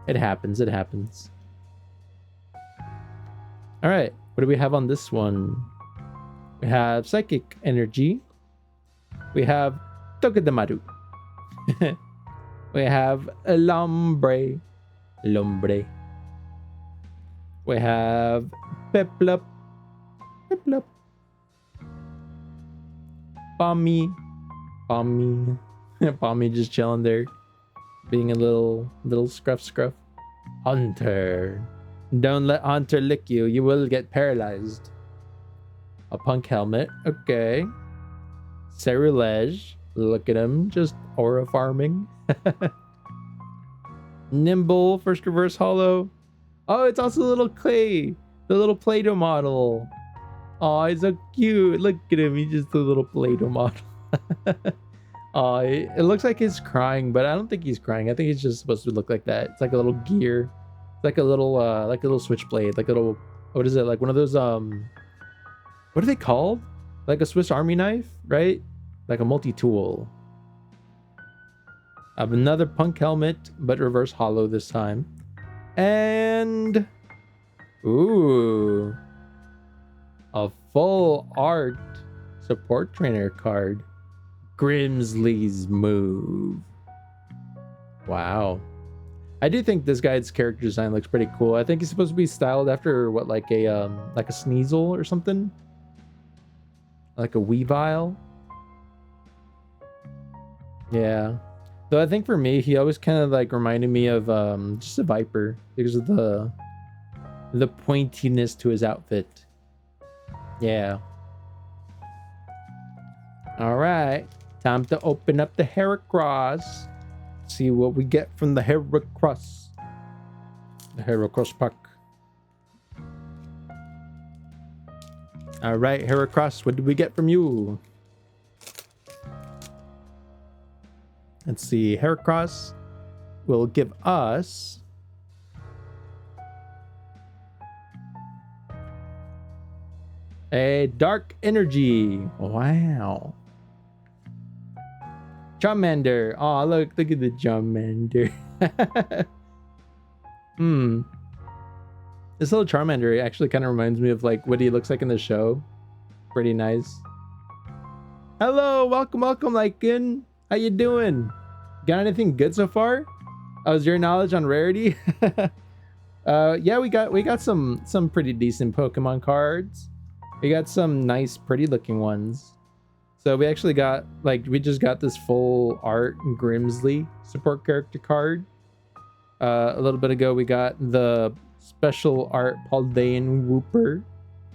It happens, it happens. All right, what do we have on this one? We have Psychic Energy. We have Togedemaru. We have Lombre. We have Peplup. Pommy. Pommy just chilling there. Being a little scruff. Hunter. Don't let Hunter lick you. You will get paralyzed. A punk helmet. Okay. Cerulege. Look at him. Just aura farming. Nimble. First reverse hollow. Oh, it's also a little clay. The little Play-Doh model. Oh, he's so cute. Look at him. He's just a little Play-Doh model. Oh, it looks like he's crying, but I don't think he's crying. I think he's just supposed to look like that. It's like a little gear. It's like a little switchblade. Like a little, what is it? Like one of those, what are they called? Like a Swiss Army knife, right? Like a multi-tool. I have another punk helmet, but reverse hollow this time. And ooh, a full art support trainer card. Grimsley's move. Wow. I do think this guy's character design looks pretty cool. I think he's supposed to be styled after what, like a Sneasel or something? Like a Weavile? Yeah. Though I think for me, he always kind of like reminded me of just a Viper because of the pointiness to his outfit. Yeah. All right. Time to open up the Heracross. See what we get from the Heracross. The Heracross pack. All right, Heracross, what did we get from you? Let's see. Heracross will give us a Dark Energy. Wow. Charmander. Oh, look at the Charmander. This little Charmander actually kind of reminds me of like what he looks like in the show. Pretty nice. Hello, welcome, Lycan. How you doing? Got anything good so far? How's your knowledge on rarity? Yeah, we got some pretty decent Pokemon cards. We got some nice, pretty looking ones. So we actually got, like, we just got this full art Grimsley support character card. A little bit ago, we got the special art Paldean Wooper.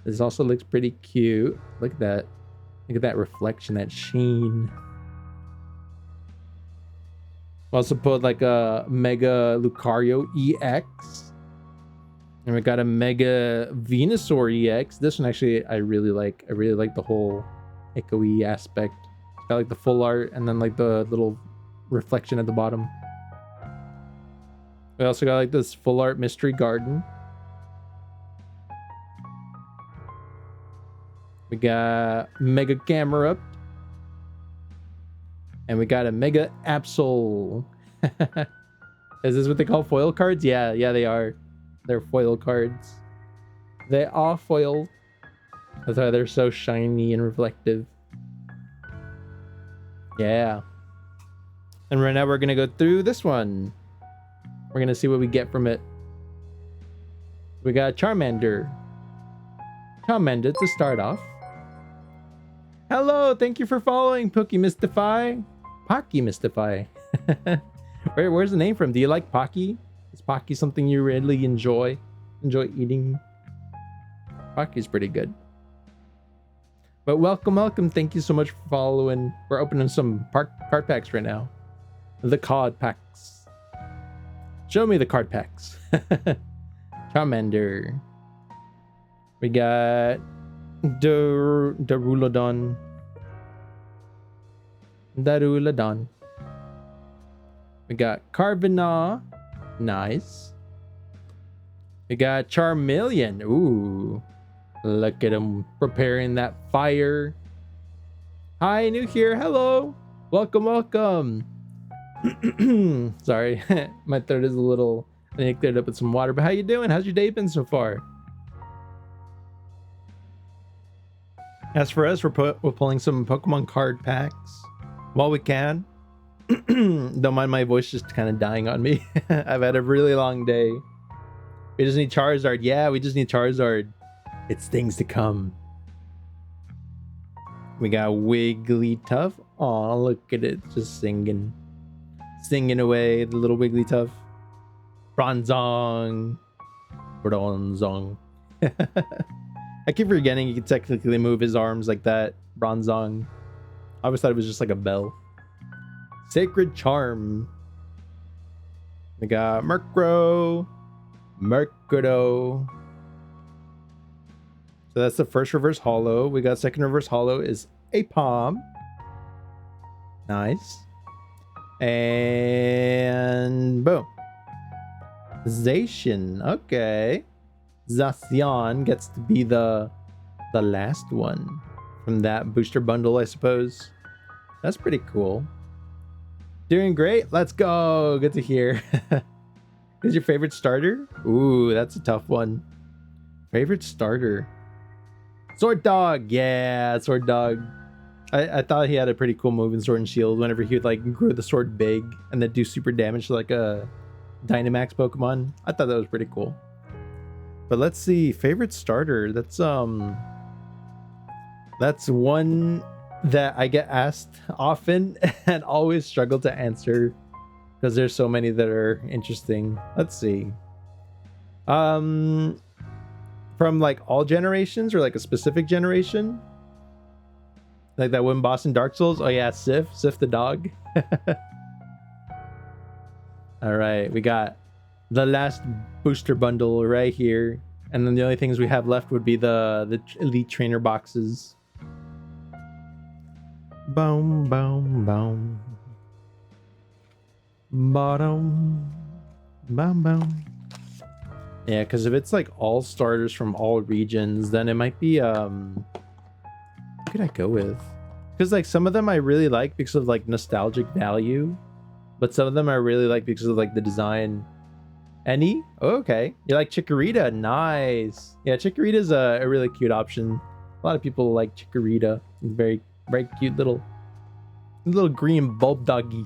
This also looks pretty cute. Look at that. Look at that reflection, that sheen. We also put like a Mega Lucario EX. And we got a Mega Venusaur EX. This one actually I really like. I really like the whole echoey aspect. It's got like the full art and then like the little reflection at the bottom. We also got like this full art Mystery Garden. We got Mega Camerupt. And we got a Mega Absol. Is this what they call foil cards? Yeah, they are. They're foil cards. They are foil. That's why they're so shiny and reflective. Yeah. And right now we're gonna go through this one. We're gonna see what we get from it. We got Charmander. Charmander to start off. Hello, thank you for following Pokemystify. Pokemystify. Where's the name from? Do you like Pocky? Is Pocky something you really enjoy eating? Pocky's pretty good. But welcome. Thank you so much for following. We're opening some card packs right now. The card packs. Show me the card packs. Charmander. We got Darulodon. We got Carvanha. Nice. We got Charmeleon. Ooh. Look at him preparing that fire. Hi, new here. Hello. Welcome. Sorry. My throat is a little... I need to clear it up with some water. But how you doing? How's your day been so far? As for us, we're pulling some Pokemon card packs while we can. Don't mind my voice just kind of dying on me. I've had a really long day. We just need Charizard. Yeah, we just need Charizard. It's things to come. We got Wigglytuff. Aw, look at it. Just singing. Singing away, the little Wigglytuff. Bronzong. Bronzong. I keep forgetting you can technically move his arms like that. Bronzong. I always thought it was just like a bell. Sacred Charm. We got Murkrow. Murkrow. So that's the first reverse holo. We got second reverse holo is a Palm. Nice. And boom. Zacian. Okay. Zacian gets to be the last one from that booster bundle, I suppose. That's pretty cool. Doing great. Let's go. Good to hear. Who's your favorite starter? Ooh, that's a tough one. Favorite starter. Sword Dog. Yeah, Sword Dog. I thought he had a pretty cool move in Sword and Shield whenever he would like grow the sword big and then do super damage to like a Dynamax Pokemon. I thought that was pretty cool. But let's see, favorite starter. That's one that I get asked often and always struggle to answer because there's so many that are interesting. Let's see. From like all generations or like a specific generation? Like that one boss in Dark Souls? Oh yeah, Sif the dog. All right, we got the last booster bundle right here. And then the only things we have left would be the Elite Trainer boxes. Boom, boom, boom. Bottom. Boom, boom. Yeah, because if it's like all starters from all regions, then it might be what could I go with? Because like some of them I really like because of like nostalgic value, but some of them I really like because of like the design. Any? Oh, okay. You like Chikorita? Nice. Yeah, Chikorita's a really cute option. A lot of people like Chikorita. Very, very cute little green bulb doggy.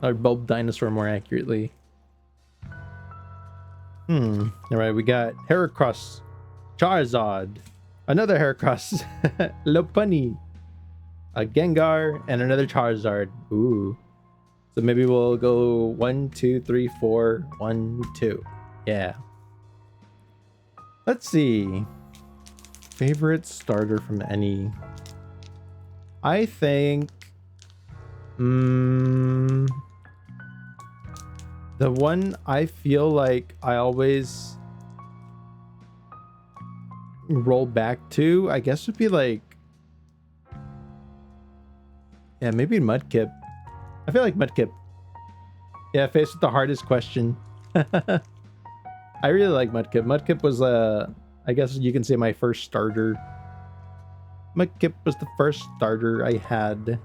Or bulb dinosaur more accurately. Alright, we got Heracross, Charizard, another Heracross, Lopunny, a Gengar, and another Charizard. Ooh. So maybe we'll go 1, 2, 3, 4, 1, 2. Yeah. Let's see. Favorite starter from any. I think the one I feel like I always roll back to, I guess would be like, yeah, maybe Mudkip. I feel like Mudkip. Yeah, faced with the hardest question. I really like Mudkip. Mudkip was I guess you can say my first starter. Mudkip was the first starter I had,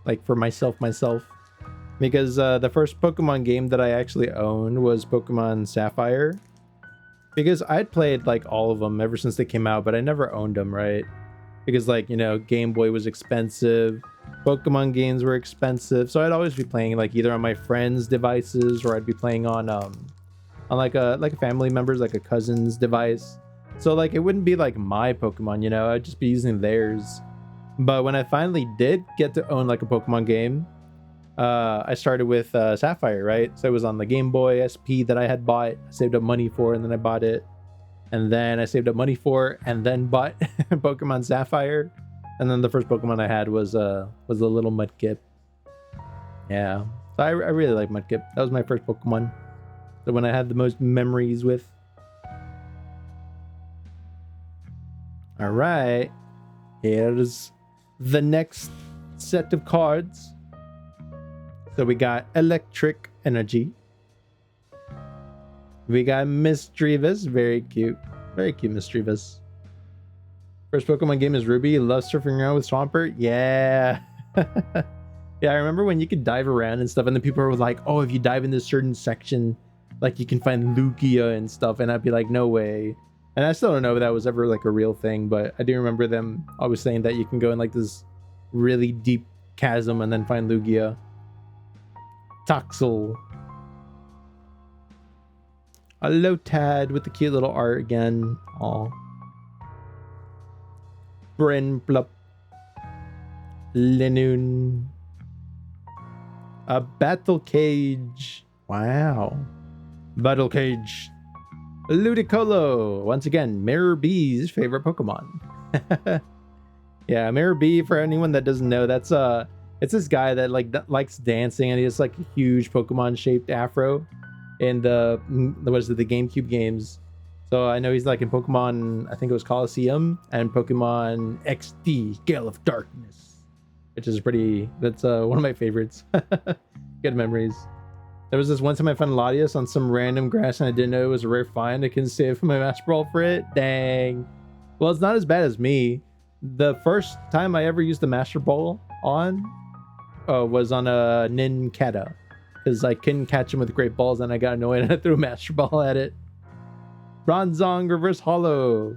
like for myself. Because the first Pokemon game that I actually owned was Pokemon Sapphire. Because I'd played like all of them ever since they came out, but I never owned them, right? Because like, you know, Game Boy was expensive, Pokemon games were expensive, so I'd always be playing like either on my friends' devices or I'd be playing on like a family member's, like a cousin's device. So like it wouldn't be like my Pokemon, you know, I'd just be using theirs. But when I finally did get to own like a Pokemon game, I started with Sapphire, right? So it was on the Game Boy SP that I had bought, saved up money for, and then I bought it. And then I saved up money for, and then bought Pokemon Sapphire. And then the first Pokemon I had was the little Mudkip. Yeah, so I really like Mudkip. That was my first Pokemon, the one I had the most memories with. All right, here's the next set of cards. So we got Electric Energy. We got Misdreavus. Very cute. Very cute Misdreavus. First Pokemon game is Ruby. Love surfing around with Swampert. Yeah. Yeah, I remember when you could dive around and stuff, and then people were like, oh, if you dive in this certain section, like you can find Lugia and stuff. And I'd be like, no way. And I still don't know if that was ever like a real thing, but I do remember them always saying that you can go in like this really deep chasm and then find Lugia. Toxel. A Lotad with the cute little art again. Aw. Bryn Blup. Linoon. A Battle Cage. Wow. Battle Cage. Ludicolo, once again, Mirror B's favorite Pokemon. Yeah, Mirror B, for anyone that doesn't know, that's it's this guy that likes dancing, and he has like a huge Pokemon shaped afro in the GameCube games. So I know he's like in Pokemon, I think it was Coliseum, and Pokemon XD Gale of Darkness, which is that's one of my favorites. Good memories. There was this one time I found Latias on some random grass and I didn't know it was a rare find. I couldn't save my Master Ball for it. Dang. Well, it's not as bad as me. The first time I ever used the Master Ball on was on a Nincada, because I couldn't catch him with great balls and I got annoyed and I threw a Master Ball at it. Bronzong Reverse Hollow.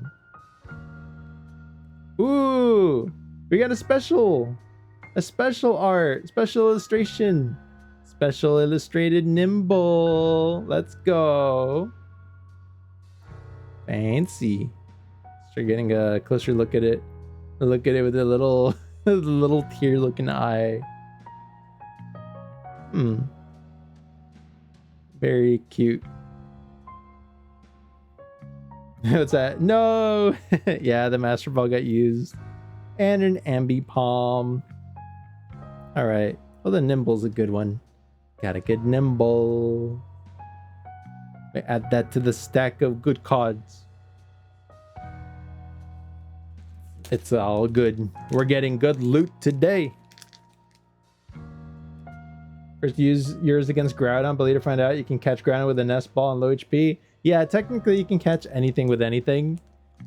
Ooh, we got a special art, special illustration. Special illustrated Nimble. Let's go. Fancy. Start getting a closer look at it. Look at it with a little little tear looking eye. Very cute. What's that? No. Yeah, the Master Ball got used. And an Ambipom. All right. Well, the Nimble's a good one. Got a good Nimble. Add that to the stack of good cards. It's all good. We're getting good loot today. First, use yours against Groudon, but later find out you can catch Groudon with a Nest Ball and low HP. Yeah, technically you can catch anything with anything.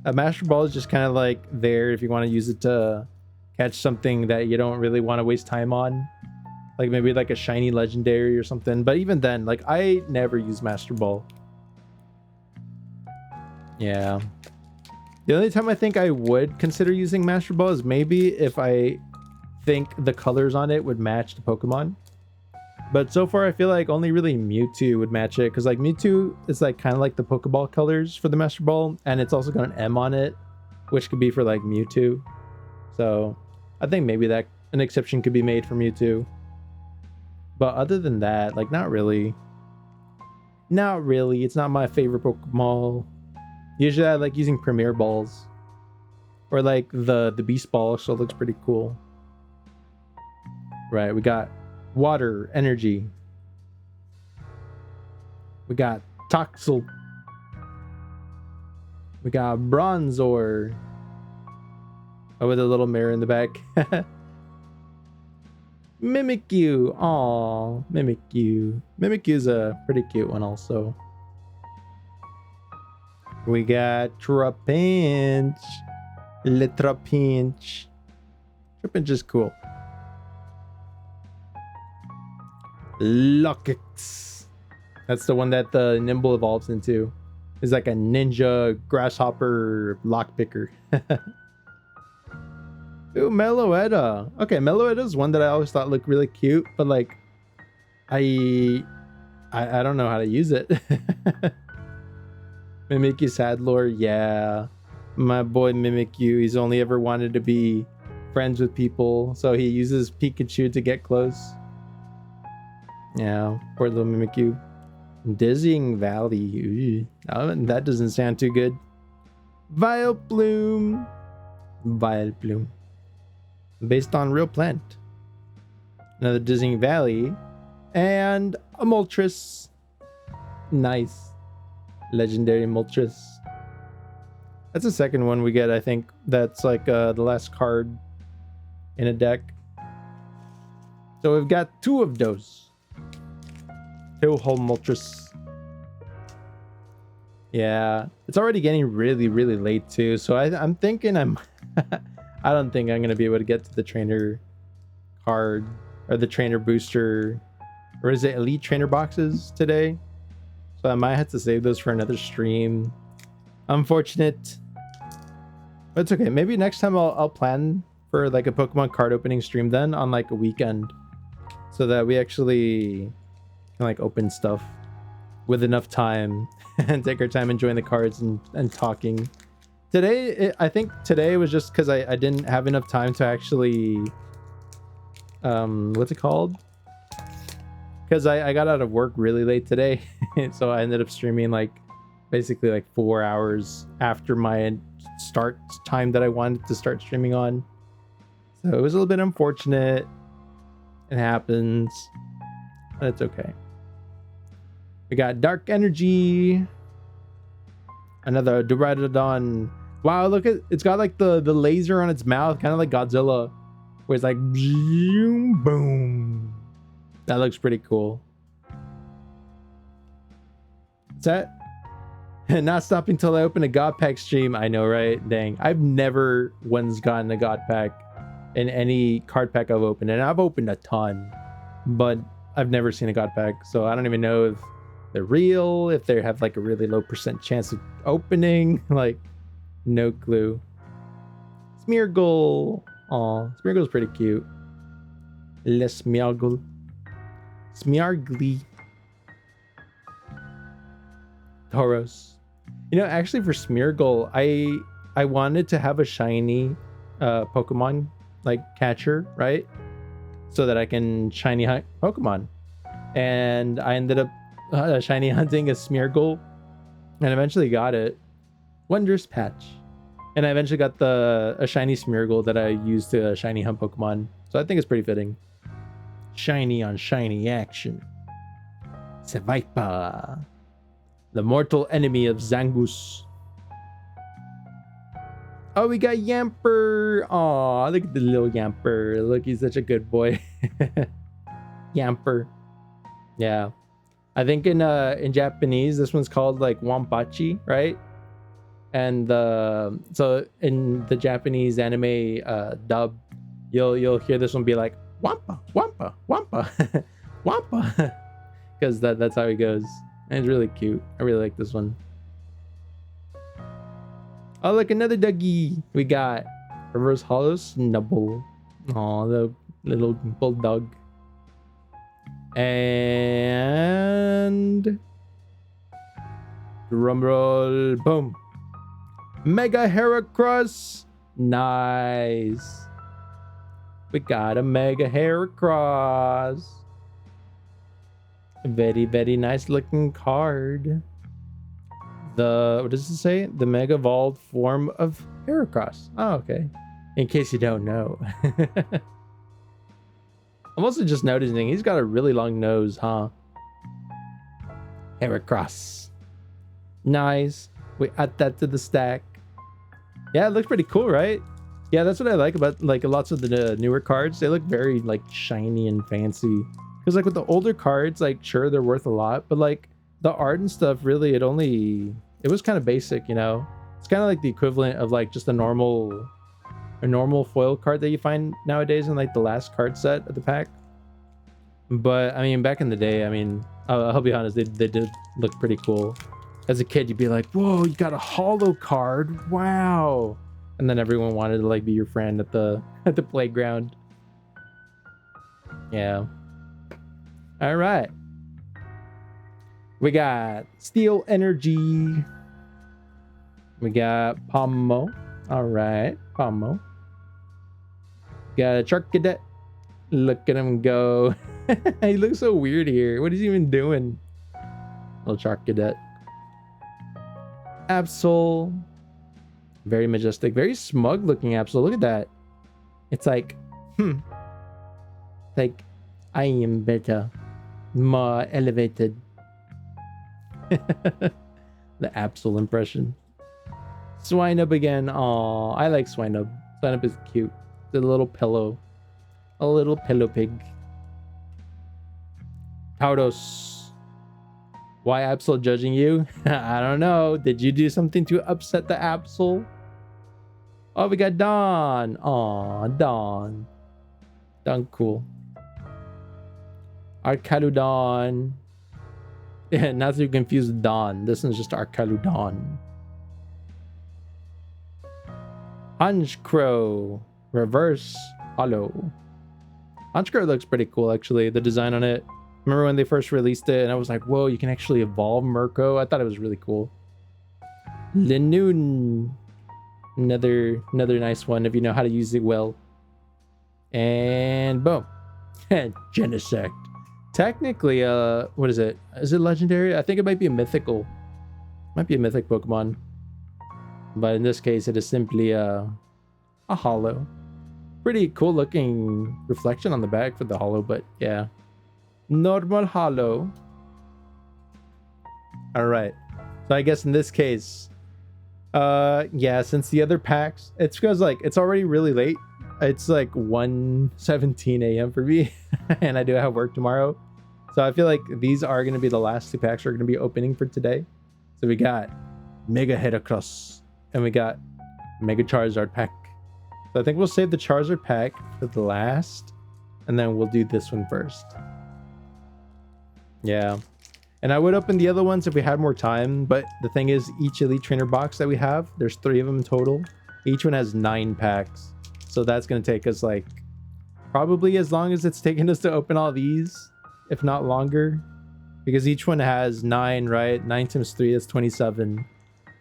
A Master Ball is just kind of like there if you want to use it to catch something that you don't really want to waste time on. Like maybe like a shiny legendary or something. But even then, like I never use Master Ball. Yeah. The only time I think I would consider using Master Ball is maybe if I think the colors on it would match the Pokemon. But so far I feel like only really Mewtwo would match it. Because like Mewtwo is like kind of like the Pokeball colors for the Master Ball. And it's also got an M on it, which could be for like Mewtwo. So I think maybe that an exception could be made for Mewtwo. But other than that, like not really. Not really. It's not my favorite Pokemon. Usually I like using Premier Balls. Or like the Beast Ball, so it looks pretty cool. Right, we got Water, Energy. We got Toxel. We got Bronzor. Oh, with a little mirror in the back. Mimikyu. Aw, Mimikyu. Mimikyu's a pretty cute one also. We got Trapinch. Trapinch. Trapinch is cool. Lockix. That's the one that the Nimble evolves into. It's like a ninja grasshopper lockpicker. Ooh, Meloetta. Okay, Meloetta is one that I always thought looked really cute, but like I don't know how to use it. Mimikyu Sadlore, yeah. My boy Mimikyu, he's only ever wanted to be friends with people, so he uses Pikachu to get close. Yeah, poor little Mimikyu. Dizzying Valley. That doesn't sound too good. Vileplume. Vileplume. Based on real plant. Another Dizzying Valley. And a Moltres. Nice. Legendary Moltres. That's the second one we get, I think. That's like the last card in a deck. So we've got two of those. Two whole Moltres. Yeah. It's already getting really, really late too. So I'm thinking I don't think I'm going to be able to get to the trainer card or the trainer booster. Or is it elite trainer boxes today? So I might have to save those for another stream. Unfortunate. But it's okay. Maybe next time I'll plan for like a Pokemon card opening stream then on like a weekend. So that we actually can like open stuff with enough time and take our time enjoying the cards and talking. Today, I think today was just because I didn't have enough time to actually... what's it called? Because I got out of work really late today. So I ended up streaming like basically like 4 hours after my start time that I wanted to start streaming on. So it was a little bit unfortunate. It happens, but it's okay. We got Dark Energy. Another Duradodon. Wow, look at it's got like the laser on its mouth, kind of like Godzilla, where it's like boom, boom. That looks pretty cool. What's that? Not stopping till I open a God Pack stream. I know, right? Dang, I've never once gotten a God Pack in any card pack I've opened, and I've opened a ton, but I've never seen a God Pack, so I don't even know if they're real, if they have like a really low % chance of opening. Like, no clue. Smeargle. Aw, Smeargle's pretty cute. Le Smeargle. Smeargly. Tauros. You know, actually for Smeargle, I wanted to have a shiny Pokemon like catcher, right? So that I can shiny hunt Pokemon. And I ended up shiny hunting a Smeargle and eventually got it. Wondrous Patch. And I eventually got a shiny Smeargle that I used to shiny hunt Pokemon. So I think it's pretty fitting. Shiny on shiny action. Sevipa. The mortal enemy of Zangoose. Oh, we got Yamper. Aw, look at the little Yamper. Look, he's such a good boy. Yamper. Yeah. I think in Japanese, this one's called like Wampachi, right? And so in the Japanese anime dub, you'll hear this one be like Wampa, Wampa, Wampa, Wampa, because that's how he goes. And it's really cute. I really like this one. Oh, look, another Dougie. We got Reverse Hollow Snubble. Aw, the little bulldog. And drumroll, boom. Mega Heracross. Nice. We got a Mega Heracross. Very, very nice looking card. What does it say? The Mega Evolved form of Heracross. Oh, okay. In case you don't know. I'm also just noticing he's got a really long nose, huh? Heracross. Nice. We add that to the stack. Yeah, it looks pretty cool, right? Yeah, that's what I like about like lots of the newer cards. They look very like shiny and fancy. Because like with the older cards, like sure they're worth a lot, but like the art and stuff, really, it was kind of basic, you know. It's kind of like the equivalent of like just a normal foil card that you find nowadays in like the last card set of the pack. But I mean, back in the day, I mean, I'll be honest, they did look pretty cool. As a kid, you'd be like, whoa, you got a holo card, wow. And then everyone wanted to like be your friend at the playground. Yeah. All right. We got Steel Energy. We got Pomo. All right, Pomo. Got a Shark Cadet. Look at him go. He looks so weird here. What is he even doing? Little Shark Cadet. Absol. Very majestic, very smug looking Absol. Look at that. It's like, like, I am better. More elevated. The Absol impression. Swinub again. Aw, I like Swinub. Swinub is cute. The little pillow. A little pillow pig. Tauros. Why Absol judging you? I don't know. Did you do something to upset the Absol? Oh, we got Dawn. Aw, Dawn. Dawn cool. Arcaludon. Yeah, not to confuse with Dawn. This one's just Arcaludon. Honchkrow. Reverse Hollow. Honchkrow looks pretty cool, actually. The design on it. Remember when they first released it and I was like, whoa, you can actually evolve Murko? I thought it was really cool. Linoon. Another nice one if you know how to use it well. And boom. Genesect. Technically, what is it? Is it legendary? I think it might be a mythical. Might be a mythic Pokemon. But in this case, it is simply a holo. Pretty cool looking reflection on the back for the holo, but yeah. Normal holo. Alright. So I guess in this case, yeah, since the other packs, it's because like it's already really late. It's like 1:17 a.m. for me, and I do have work tomorrow. So I feel like these are going to be the last 2 packs we're going to be opening for today. So we got Mega Heracross, and we got Mega Charizard pack. So I think we'll save the Charizard pack for the last, and then we'll do this one first. Yeah. And I would open the other ones if we had more time, but the thing is, each Elite Trainer box that we have, there's 3 of them in total. Each one has 9 packs. So that's going to take us like probably as long as it's taken us to open all these, if not longer. Because each one has 9, right? 9 times 3, that's 27.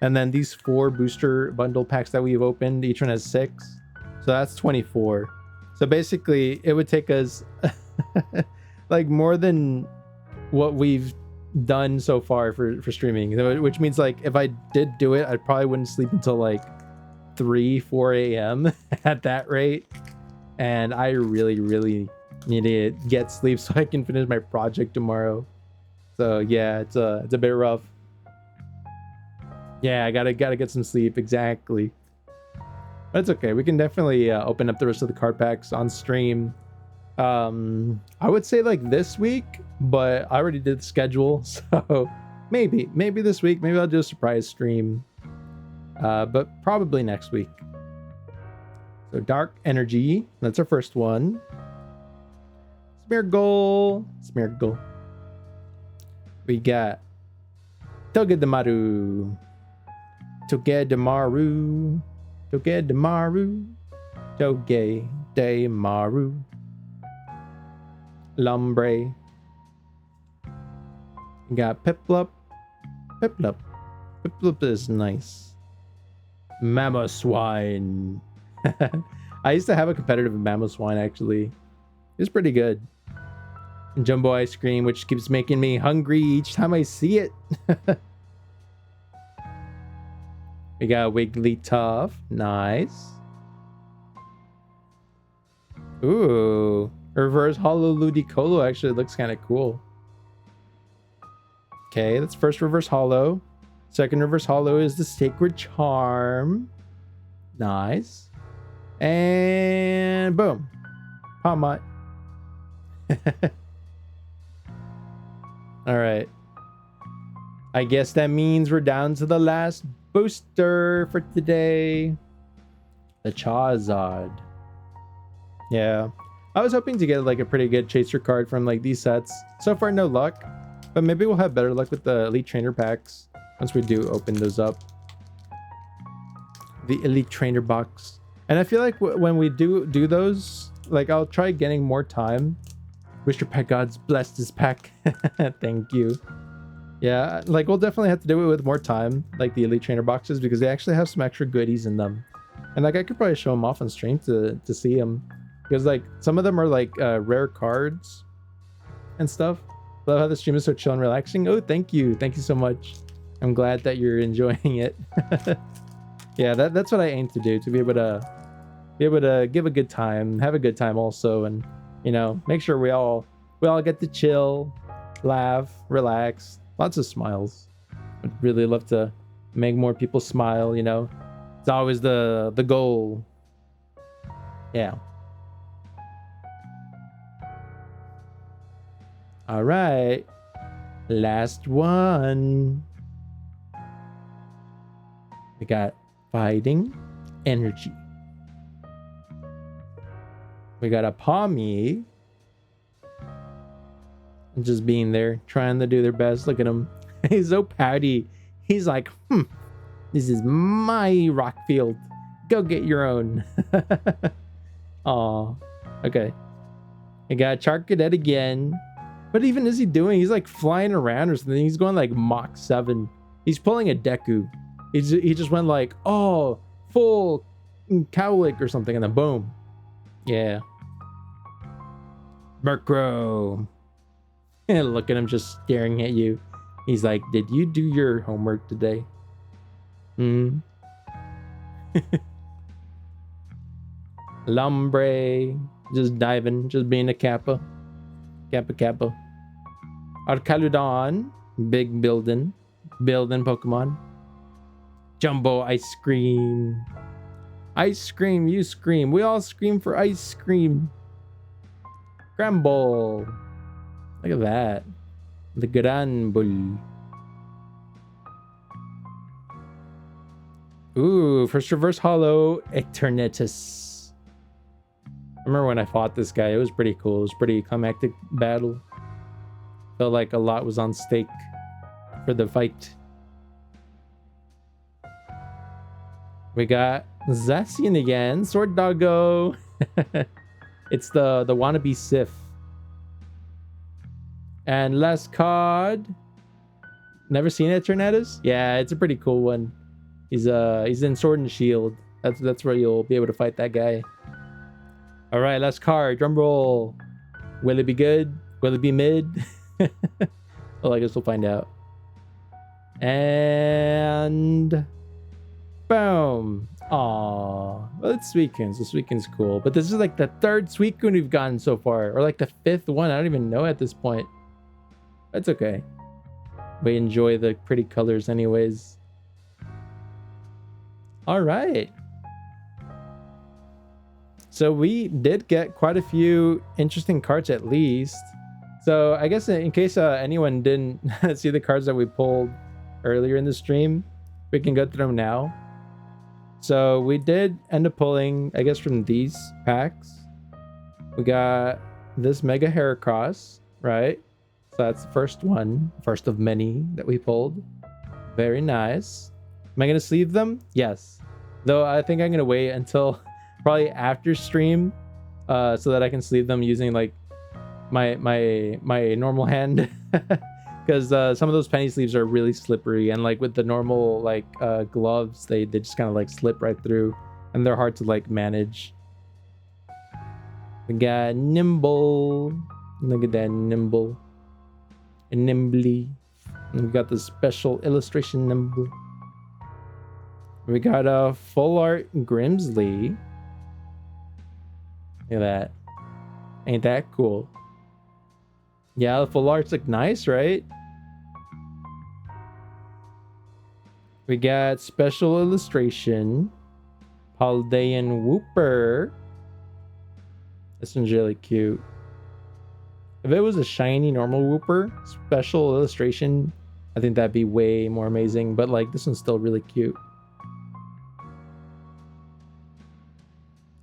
And then these 4 booster bundle packs that we've opened, each one has 6. So that's 24. So basically, it would take us like more than what we've done so far for streaming. Which means like if I did do it, I probably wouldn't sleep until like 4 a.m. at that rate. And I really need to get sleep so I can finish my project tomorrow. So yeah, it's a bit rough. Yeah, I gotta get some sleep, exactly. But it's okay. We can definitely open up the rest of the card packs on stream. I would say like this week, but I already did the schedule, so maybe this week. Maybe I'll do a surprise stream. But probably next week. So Dark Energy, that's our first one. Smeargle. We got Togedemaru. Lumbre. We got Piplup. Piplup is nice. Mamoswine. I used to have a competitive Mamoswine actually. It's pretty good. And Jumbo Ice Cream, which keeps making me hungry each time I see it. We got Wigglytuff. Nice. Ooh. Reverse Holo Ludicolo actually looks kind of cool. Okay, that's first reverse holo. Second reverse holo is the Sacred Charm. Nice. And boom. Palmot. Alright. I guess that means we're down to the last booster for today. The Charizard. Yeah. I was hoping to get like a pretty good chaser card from like these sets. So far, no luck. But maybe we'll have better luck with the Elite Trainer packs once we do open those up. The Elite Trainer box. And I feel like when we do those, like I'll try getting more time. Wish your pet gods bless this pack. Thank you. Yeah, like we'll definitely have to do it with more time, like the Elite Trainer boxes, because they actually have some extra goodies in them. And like I could probably show them off on stream to see them. Because like some of them are like rare cards and stuff. Love how the stream is so chill and relaxing. Oh, thank you so much. I'm glad that you're enjoying it. Yeah, that's what I aim to do, to be able to give a good time, have a good time also, and you know, make sure we all get to chill, laugh, relax, lots of smiles. I'd really love to make more people smile, you know. It's always the goal. Yeah. All right. Last one. We got Fighting Energy. We got a Palmy. Just being there, trying to do their best. Look at him. He's so pouty. He's like, this is my rock field. Go get your own. Aw. Okay. I got Charcadet again. What even is he doing? He's like flying around or something. He's going like Mach 7. He's pulling a Deku. He just went like, oh, full Cowlick or something, and then boom. Yeah. Murkrow. And look at him just staring at you. He's like, did you do your homework today? Hmm. Lombre. Just diving. Just being a Kappa. Kappa. Arcaludon. Big building. Building Pokemon. Jumbo ice cream. Ice cream, you scream. We all scream for ice cream. Scramble. Look at that. The Granbull. Ooh, first reverse holo Eternatus. I remember when I fought this guy. It was pretty cool. It was pretty climactic battle. Felt like a lot was on stake for the fight. We got Zacian again. Sword Doggo. It's the wannabe Sif. And last card. Never seen Eternatus? Yeah, it's a pretty cool one. He's in Sword and Shield. That's where you'll be able to fight that guy. All right, last card. Drum roll. Will it be good? Will it be mid? Well, I guess we'll find out. And boom. Aww. Well, it's Suicunes. The Suicune's cool. But this is like the third Suicune we've gotten so far. Or like the fifth one. I don't even know at this point. That's okay. We enjoy the pretty colors anyways. All right. So we did get quite a few interesting cards at least. So I guess in case anyone didn't see the cards that we pulled earlier in the stream, we can go through them now. So we did end up pulling, I guess, from these packs. We got this Mega Heracross, right? So that's the first one, first of many that we pulled. Very nice. Am I going to sleeve them? Yes. Though I think I'm going to wait until probably after stream so that I can sleeve them using like my normal hand. Because some of those penny sleeves are really slippery, and like with the normal like gloves, they just kind of like slip right through, and they're hard to like manage. We got Nimble. Look at that Nimble. And Nimbly. And we got the special illustration Nimble. We got a full art Grimsley. Look at that. Ain't that cool? Yeah, the full arts look nice, right? We got special illustration. Paldean Wooper. This one's really cute. If it was a shiny normal Wooper, special illustration, I think that'd be way more amazing. But like, this one's still really cute.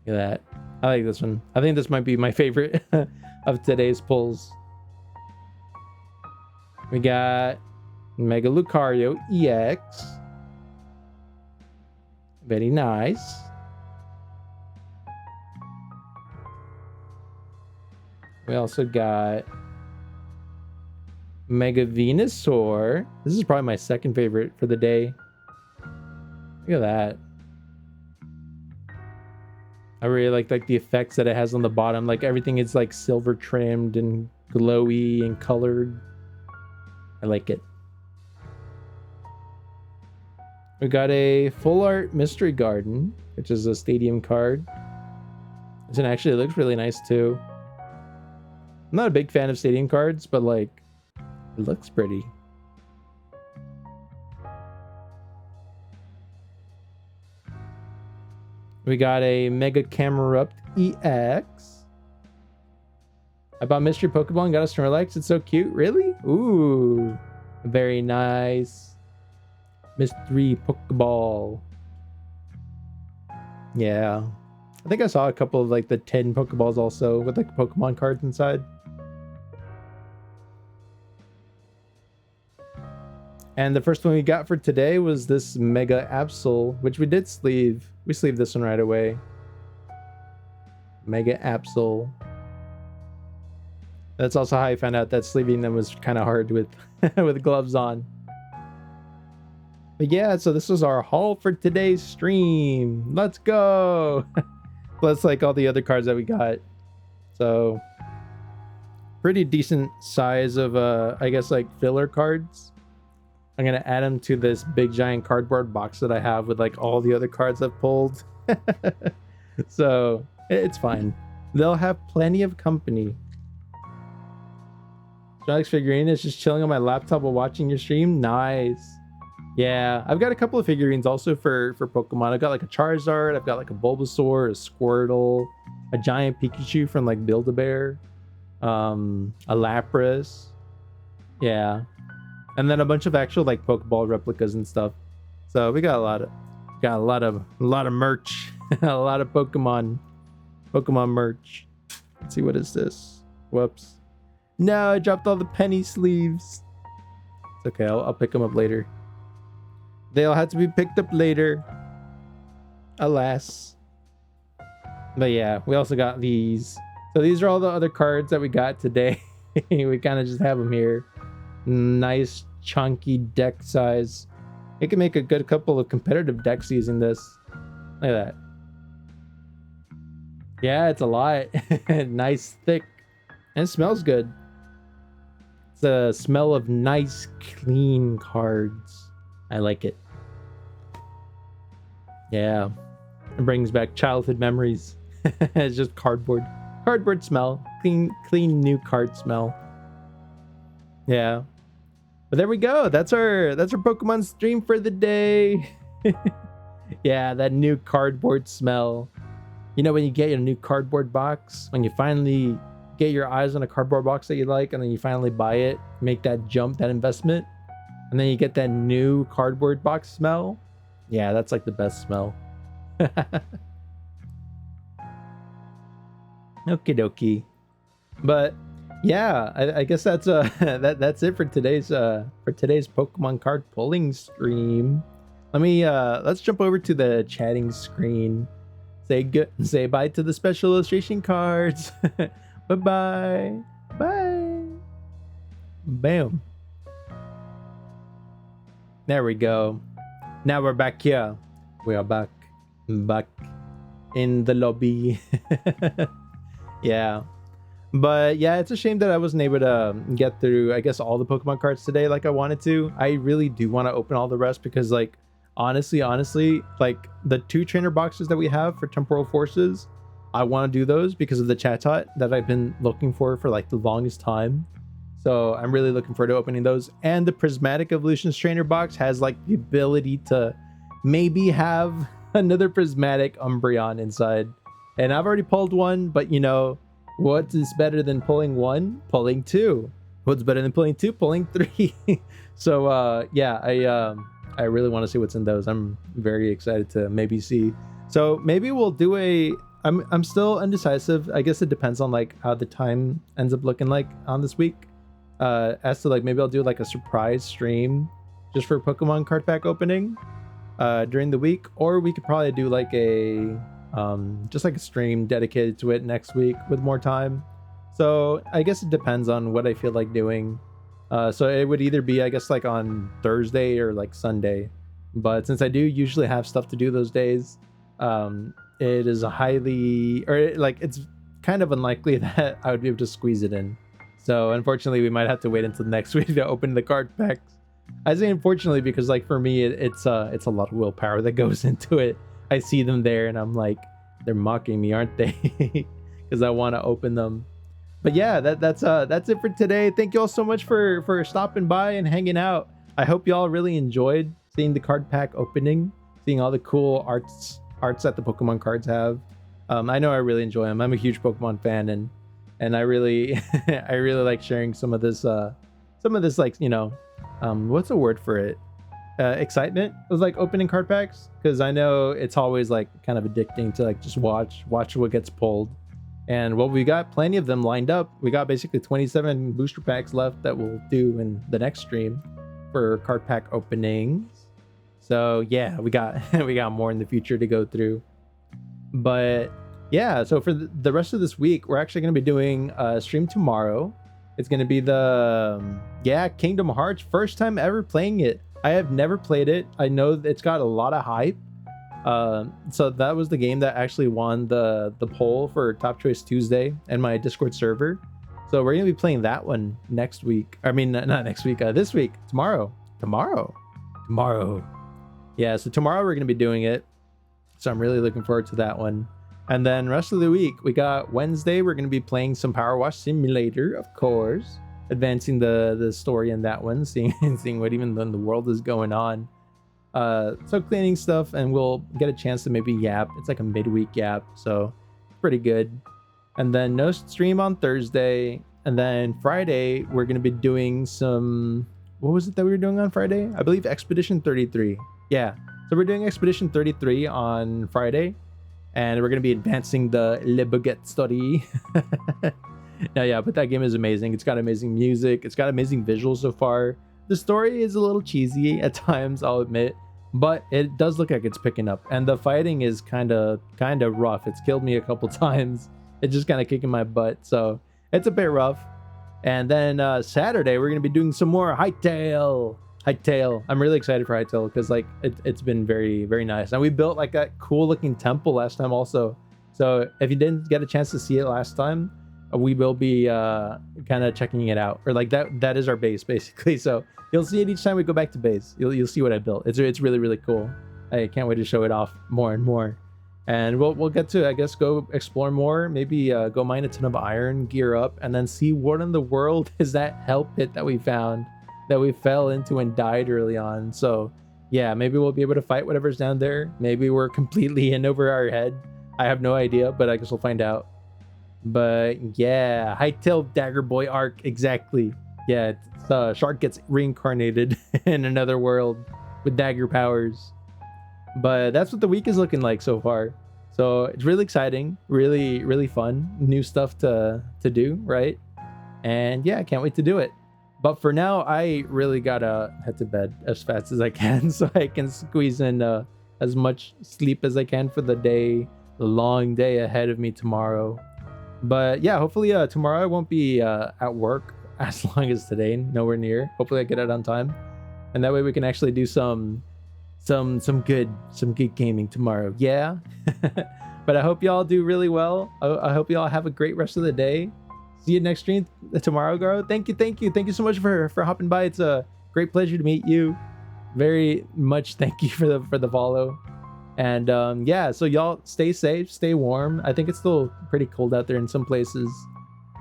Look at that. I like this one. I think this might be my favorite of today's pulls. We got Mega Lucario EX. Very nice. We also got Mega Venusaur. This is probably my second favorite for the day. Look at that. I really like the effects that it has on the bottom. Like everything is like silver trimmed and glowy and colored. I like it. We got a full art Mystery Garden, which is a stadium card. This one actually looks really nice too. I'm not a big fan of stadium cards, but like it looks pretty. We got a Mega Camerupt EX. I bought Mystery Pokeball and got a Snorlax. It's so cute. Really? Ooh. Very nice. Mystery Pokeball. Yeah. I think I saw a couple of like the 10 Pokeballs also with like Pokemon cards inside. And the first one we got for today was this Mega Absol, which we did sleeve. We sleeved this one right away. Mega Absol. That's also how I found out that sleeving them was kind of hard with with gloves on. But yeah, so this was our haul for today's stream. Let's go. Plus like all the other cards that we got. So pretty decent size of I guess like filler cards. I'm gonna add them to this big giant cardboard box that I have with like all the other cards I've pulled. So it's fine. They'll have plenty of company. Alex figurine is just chilling on my laptop while watching your stream. Nice. Yeah, I've got a couple of figurines also for Pokemon. I've got like a Charizard, I've got like a Bulbasaur, a Squirtle, a giant Pikachu from like Build-A-Bear, a Lapras. Yeah. And then a bunch of actual like Pokeball replicas and stuff. So we got a lot of merch. A lot of Pokemon merch. Let's see, what is this? Whoops. No, I dropped all the penny sleeves. It's okay, I'll pick them up later. They'll have to be picked up later. Alas. But yeah, we also got these. So these are all the other cards that we got today. We kind of just have them here. Nice chunky deck size. It can make a good couple of competitive decks using this. Look at that. Yeah, it's a lot. Nice thick. And it smells good. It's a smell of nice clean cards. I like it. Yeah. It brings back childhood memories. It's just cardboard smell. Clean new card smell. Yeah. But there we go. That's our Pokemon stream for the day. Yeah, that new cardboard smell. You know, when you get your new cardboard box, when you finally get your eyes on a cardboard box that you like, and then you finally buy it, make that jump, that investment, and then you get that new cardboard box smell. Yeah, that's like the best smell. Okie dokie. But yeah, I guess that's that's it for today's Pokemon card pulling stream. Let's jump over to the chatting screen. Say bye to the special illustration cards. Bye. Bam. There we go. Now we're back here. We are back in the lobby. Yeah. But yeah, it's a shame that I wasn't able to get through, I guess, all the Pokemon cards today like I wanted to. I really do want to open all the rest because, like, honestly, like the 2 trainer boxes that we have for Temporal Forces, I want to do those because of the Chatot that I've been looking for like the longest time. So I'm really looking forward to opening those. And the Prismatic Evolutions trainer box has like the ability to maybe have another Prismatic Umbreon inside. And I've already pulled one, but you know, what is better than pulling 1? Pulling 2. What's better than pulling 2? Pulling 3. So yeah, I really want to see what's in those. I'm very excited to maybe see. So maybe we'll do I'm still undecisive. I guess it depends on like how the time ends up looking like on this week. As to like maybe I'll do like a surprise stream just for Pokemon card pack opening during the week, or we could probably do like a just like a stream dedicated to it next week with more time. So I guess it depends on what I feel like doing. So it would either be, I guess, like on Thursday or like Sunday. But since I do usually have stuff to do those days, it is it's kind of unlikely that I would be able to squeeze it in. So unfortunately, we might have to wait until next week to open the card packs. I say unfortunately because, like, for me, it's a lot of willpower that goes into it. I see them there and I'm like, they're mocking me, aren't they? Because I want to open them. But yeah, that's it for today. Thank you all so much for stopping by and hanging out. I hope you all really enjoyed seeing the card pack opening, seeing all the cool arts that the Pokemon cards have. I know I really enjoy them. I'm a huge Pokemon fan, and I really I really like sharing some of this like, you know, what's the word for it? Excitement of like opening card packs, because I know it's always like kind of addicting to like just watch what gets pulled. And well, we got plenty of them lined up. We got basically 27 booster packs left that we'll do in the next stream for card pack openings. So yeah, we got we got more in the future to go through. But yeah, so for the rest of this week, we're actually going to be doing a stream tomorrow. It's going to be the Kingdom Hearts, first time ever playing it. I have never played it. I know it's got a lot of hype. So that was the game that actually won the poll for Top Choice Tuesday and my Discord server. So we're gonna be playing that one next week. I mean, not next week. This week, tomorrow tomorrow. Yeah, so tomorrow we're going to be doing it. So I'm really looking forward to that one. And then rest of the week, we got Wednesday. We're going to be playing some Power Wash Simulator, of course. Advancing the story in that one, seeing what even in the world is going on. So cleaning stuff, and we'll get a chance to maybe yap. It's like a midweek yap, so pretty good. And then no stream on Thursday. And then Friday, we're going to be doing some... What was it that we were doing on Friday? I believe Expedition 33. Yeah. So we're doing Expedition 33 on Friday. And we're going to be advancing the Le Baguette story. No, yeah, but that game is amazing. It's got amazing music. It's got amazing visuals so far. The story is a little cheesy at times, I'll admit. But it does look like it's picking up. And the fighting is kind of rough. It's killed me a couple times. It's just kind of kicking my butt. So it's a bit rough. And then Saturday, we're going to be doing some more Hytale. I'm really excited for Hytale because like it's been very, very nice. And we built like that cool looking temple last time also. So if you didn't get a chance to see it last time, we will be kind of checking it out. Or like that is our base basically. So you'll see it each time we go back to base. You'll see what I built. It's really, really cool. I can't wait to show it off more and more. And we'll get to, I guess, go explore more, maybe go mine a ton of iron, gear up, and then see what in the world is that hell pit that we found, that we fell into and died early on. So yeah, maybe we'll be able to fight whatever's down there. Maybe we're completely in over our head. I have no idea, but I guess we'll find out. But yeah, Hytale Dagger Boy arc, exactly. Yeah, Shark gets reincarnated in another world with dagger powers. But that's what the week is looking like so far. So it's really exciting, really, really fun. New stuff to do, right? And yeah, I can't wait to do it. But for now, I really gotta head to bed as fast as I can so I can squeeze in as much sleep as I can for the day, the long day ahead of me tomorrow. But yeah, hopefully tomorrow I won't be at work as long as today, nowhere near. Hopefully I get it on time. And that way we can actually do some good gaming tomorrow. Yeah. But I hope y'all do really well. I hope y'all have a great rest of the day. See you next stream tomorrow, Garo. Thank you so much for hopping by. It's a great pleasure to meet you. Very much thank you for the follow. And yeah, so y'all stay safe, stay warm. I think it's still pretty cold out there in some places.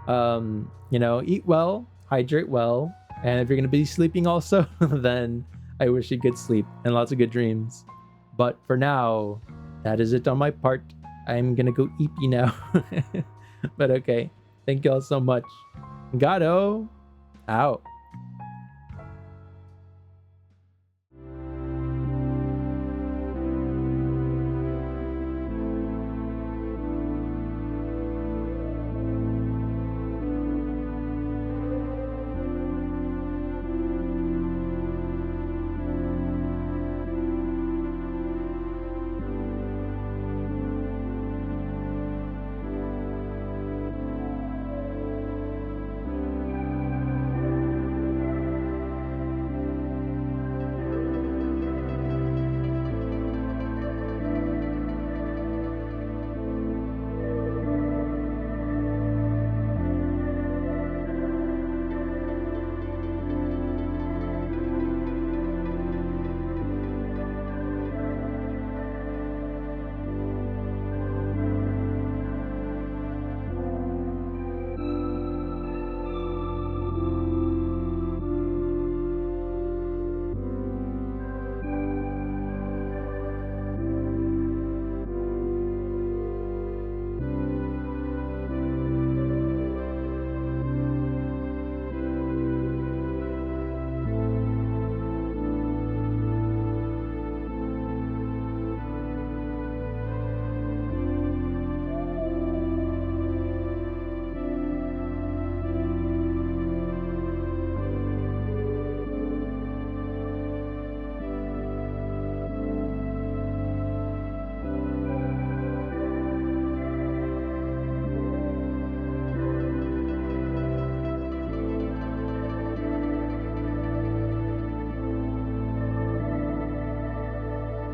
You know, eat well, hydrate well, and if you're gonna be sleeping also, then I wish you good sleep and lots of good dreams. But for now, that is it on my part. I'm gonna go eat now. But okay, thank y'all so much. Garo out.